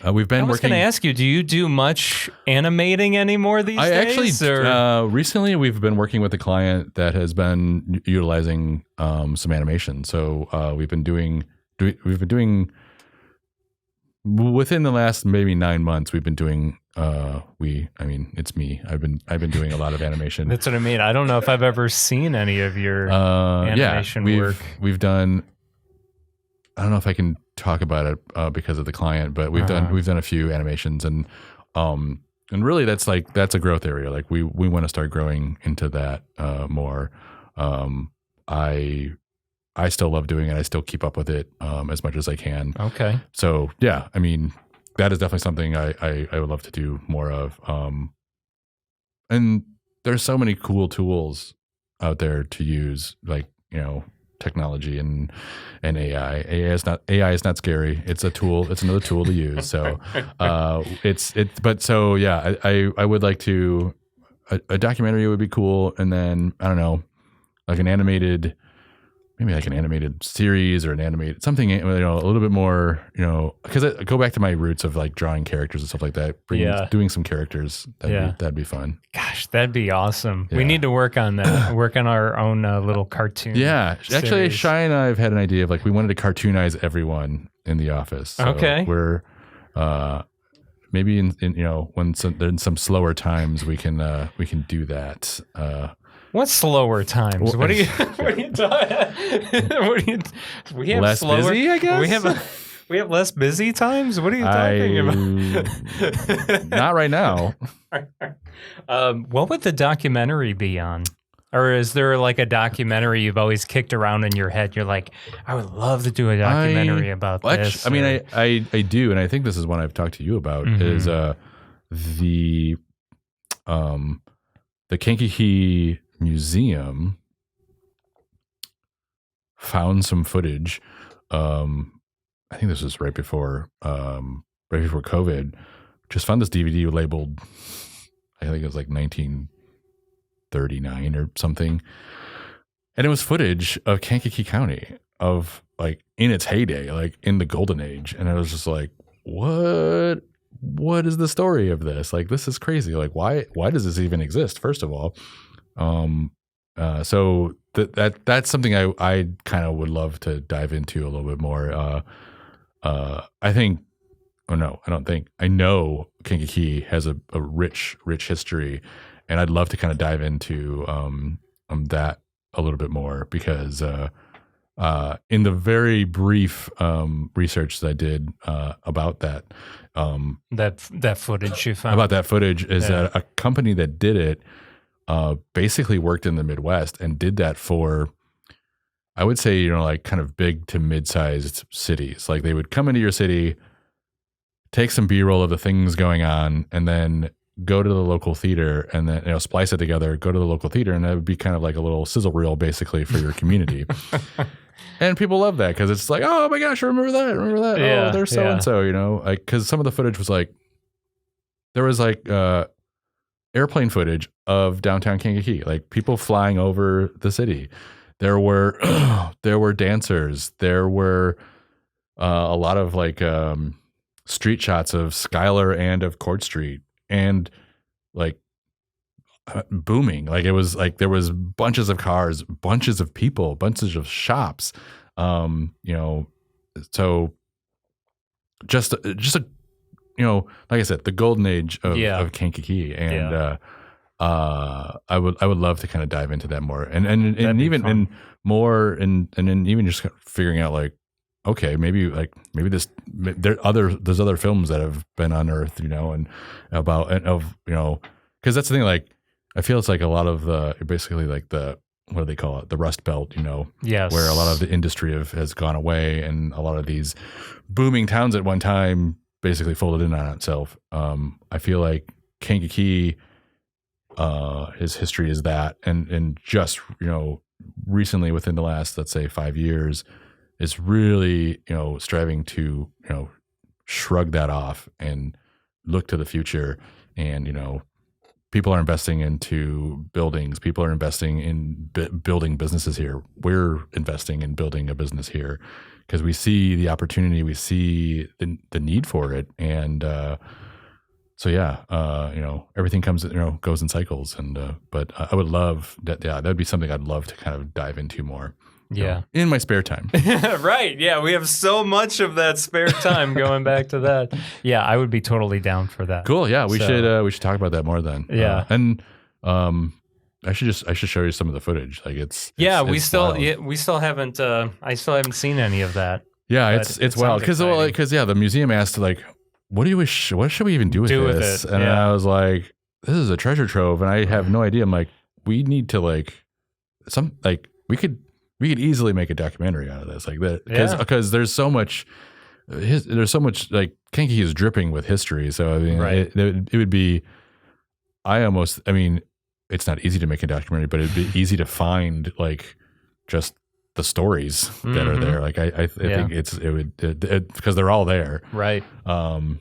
We've been working. I was going to ask you, do you do much animating anymore these days? Actually, recently we've been working with a client that has been utilizing some animation. So we've been doing within the last maybe 9 months. We've been doing it's me. I've been doing a lot of animation. That's what I mean. I don't know if I've ever seen any of your animation work. We've done. I don't know if I can talk about it because of the client, but we've done a few animations, and really that's a growth area. Like we want to start growing into that more. I still love doing it. I still keep up with it as much as I can. Okay. So yeah, I mean that is definitely something I would love to do more of. And there's so many cool tools out there to use, like technology and AI. AI is not scary. It's a tool. It's another tool to use. So but so yeah, I would like to, a documentary would be cool. And then I don't know, like an animated series or an animated something, a little bit more, because I go back to my roots of like drawing characters and stuff like that. Doing some characters. That'd be fun. Gosh, that'd be awesome. Yeah. We need to work on that. Work on our own little cartoon. Yeah. series. Actually, Shai and I have had an idea of like, we wanted to cartoonize everyone in the office. So okay. We're, maybe in in some slower times we can do that. What slower times? What are you talking? We have less slower, busy, I guess. We have less busy times. What are you talking about? Not right now. What would the documentary be on? Or is there like a documentary you've always kicked around in your head? You're like, I would love to do a documentary about this. I mean, I do, and I think this is one I've talked to you about. Is the Kankakee Museum found some footage. I think this was right before COVID. Just found this DVD labeled, I think it was like 1939 or something, and it was footage of Kankakee County of like in its heyday, like in the golden age. And I was just like, what is the story of this? Like, this is crazy. Like, why does this even exist? First of all. So that's something I kind of would love to dive into a little bit more. I think, I know Kankakee has a rich history, and I'd love to kind of dive into, that a little bit more, because, in the very brief, research that I did, about that, that footage you found about that footage is that a company that did it, basically worked in the Midwest and did that for, I would say, like kind of big to mid-sized cities. Like they would come into your city, take some B-roll of the things going on, and then go to the local theater and then, splice it together, go to the local theater. And that would be kind of like a little sizzle reel basically for your community. And people love that, because it's like, oh my gosh, remember that. Yeah, oh, there's so-and-so, like, because some of the footage was like, there was like, airplane footage of downtown Kankakee, like people flying over the city. There were dancers. There were a lot of like street shots of Schuyler and of Court Street, and like booming. Like it was like there was bunches of cars, bunches of people, bunches of shops. So just a like I said, the golden age of Kankakee, and I would love to kind of dive into that more, and even fun. And more, and then even just figuring out like, okay, maybe there's other films that have been unearthed, and because that's the thing, like I feel it's like a lot of the basically like the, what do they call it, the Rust Belt, yes, where a lot of the industry has gone away, and a lot of these booming towns at one time basically folded in on itself. I feel like Kankakee, his history is that, and just recently within the last, let's say 5 years, is really striving to shrug that off and look to the future. And people are investing into buildings. People are investing in building businesses here. We're investing in building a business here because we see the opportunity. We see the need for it. And so yeah, everything goes in cycles. And but I would love that. Yeah, that'd be something I'd love to kind of dive into more. Yeah, in my spare time. Right. Yeah, we have so much of that spare time going back to that. Yeah, I would be totally down for that. Cool. Yeah, we should talk about that more then. Yeah, and I should show you some of the footage. Like we still haven't. I still haven't seen any of that. Yeah, it's wild because the museum asked like, what should we even do with this? And I was like, this is a treasure trove, and I have no idea. I'm like, we need to we could easily make a documentary out of this, like that, because there's so much like Kankakee is dripping with history. So I mean, right. it would be. I mean, it's not easy to make a documentary, but it'd be easy to find like just the stories that are there. Like I think it would because they're all there, right? And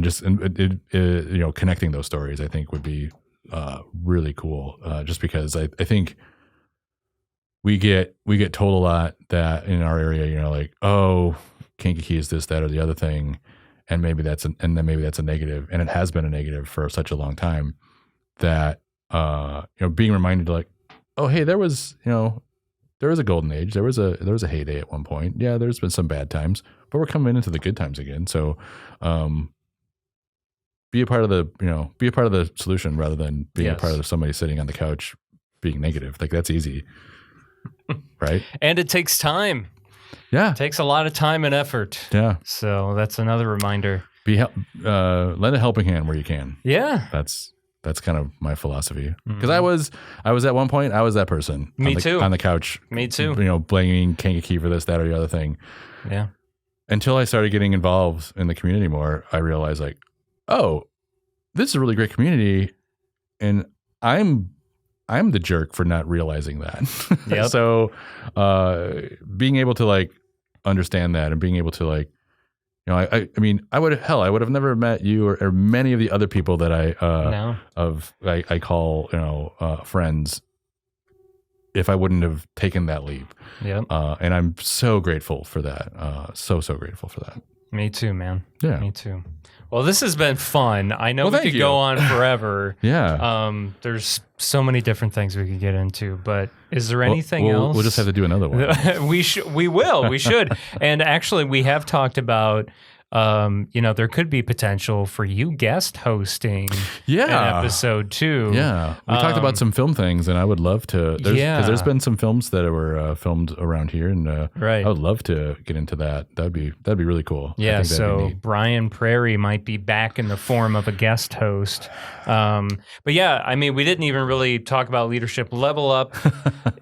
just connecting those stories, I think would be really cool. Just because I think. We get told a lot that in our area, like, oh, Kankakee is this, that, or the other thing, and maybe that's a negative, and it has been a negative for such a long time. That being reminded, like, oh, hey, there was a golden age, there was a heyday at one point. Yeah, there's been some bad times, but we're coming into the good times again. So, be a part of the solution rather than being a part of somebody sitting on the couch being negative. Like that's easy. Right. And it takes time. Yeah. It takes a lot of time and effort. Yeah. So that's another reminder. Lend a helping hand where you can. Yeah. That's kind of my philosophy. Because I was at one point, I was that person. Me too. On the couch. Me too. Blaming Kankakee for this, that, or the other thing. Yeah. Until I started getting involved in the community more, I realized like, oh, this is a really great community. And I'm the jerk for not realizing that. Yep. So, being able to like understand that and being able to like, I would have never met you or many of the other people that I call, friends if I wouldn't have taken that leap. Yeah. And I'm so grateful for that. So grateful for that. Me too, man. Yeah. Me too. Well, this has been fun. I know we could go on forever. Yeah. There's so many different things we could get into, but is there anything else? We'll just have to do another one. We should. And actually, we have talked about, there could be potential for you guest hosting an episode too. Yeah. We talked about some film things, and I would love to. Because there's been some films that were filmed around here, and I would love to get into that. That'd be really cool. Yeah. So Brian Prairie might be back in the form of a guest host. But yeah, I mean, we didn't even really talk about Leadership Level Up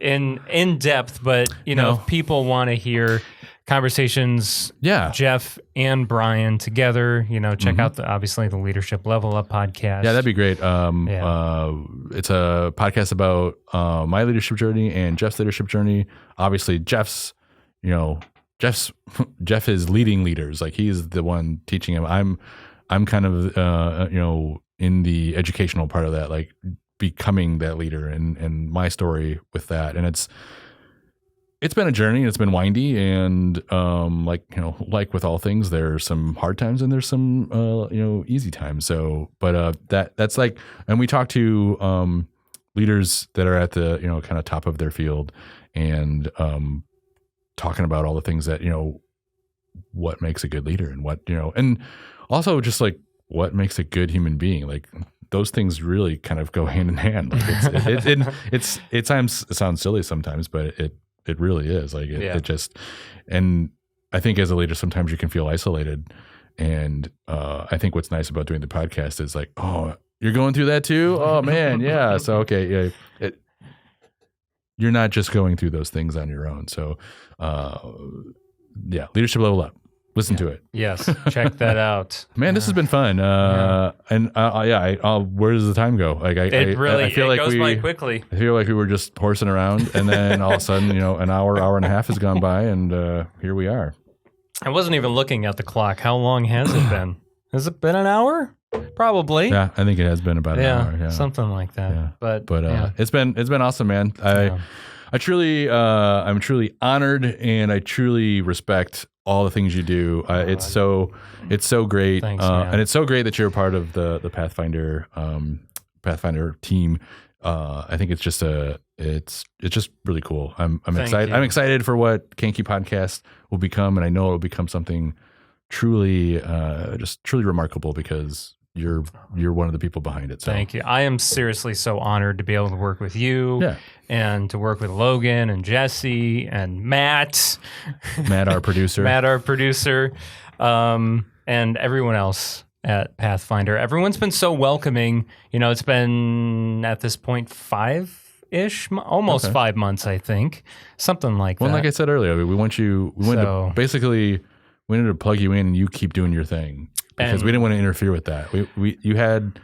in depth, but if people want to hear conversations, Jeff and Brian together, check out obviously the Leadership Level Up podcast. Yeah, that'd be great. It's a podcast about my leadership journey and Jeff's leadership journey. Obviously, Jeff is leading leaders. Like he's the one teaching him. I'm kind of in the educational part of that, like becoming that leader and my story with that. And it's been a journey. It's been windy, and like with all things, there's some hard times and there's some easy times. So, but that's like, and we talk to leaders that are at the kind of top of their field, and talking about all the things that what makes a good leader, and what and also just like what makes a good human being. Like those things really kind of go hand in hand. Like it sounds silly sometimes, but it really is. Like it just, and I think as a leader, sometimes you can feel isolated. And I think what's nice about doing the podcast is like, oh, you're going through that too? Oh man. Yeah. So, okay. Yeah. You're not just going through those things on your own. So, Leadership Level Up. Listen to it. Yes, check that out. Man, this has been fun. And where does the time go? Like I feel like goes by quickly. I feel like we were just horsing around, and then all of a sudden, an hour and a half has gone by, and here we are. I wasn't even looking at the clock. How long has it been? Has it been an hour? Probably. Yeah, I think it has been about an hour. Yeah, something like that. Yeah. But it's been awesome, man. I'm truly honored, and I truly respect all the things you do. It's so great. Thanks, and it's so great that you're a part of the Pathfinder team. I think it's just really cool. I'm excited. I'm excited for what Kankakee Podcast will become, and I know it will become something truly remarkable, because you're one of the people behind it. So. Thank you. I am seriously so honored to be able to work with you, and to work with Logan and Jesse and Matt, our producer, and everyone else at Pathfinder. Everyone's been so welcoming. It's been at this point 5-ish, almost 5 months, I think, something like that. Well, like I said earlier, we wanted to plug you in, and you keep doing your thing, because we didn't want to interfere with that. You had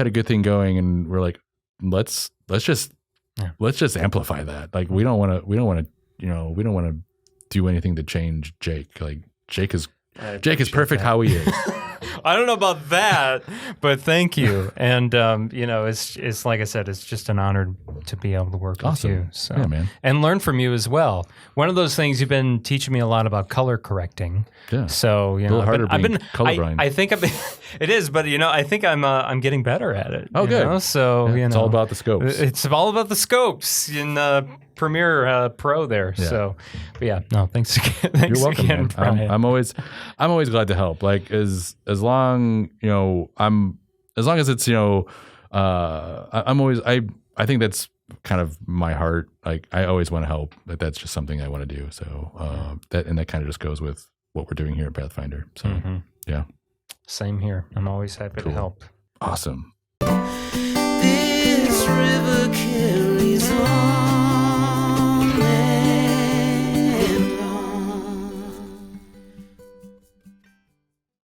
a good thing going, and we're like, let's just amplify that. Like we don't want to do anything to change Jake. Like Jake is perfect how he is. I don't know about that, but thank you. And it's like I said, it's just an honor to be able to work with you. So, man. And learn from you as well. One of those things, you've been teaching me a lot about color correcting. Yeah. So a little harder being colorblind. I think it is, but I think I'm getting better at it. Oh, good. So it's all about the scopes. It's all about the scopes in Premiere Pro there. Yeah. So, but thanks again. Thanks. You're welcome, again, Brian. I'm always glad to help. Like as long as it's I think that's kind of my heart. Like I always want to help. Like that's just something I want to do. So that kind of just goes with what we're doing here at Pathfinder. So yeah, same here. I'm always happy to help. Awesome. This river carries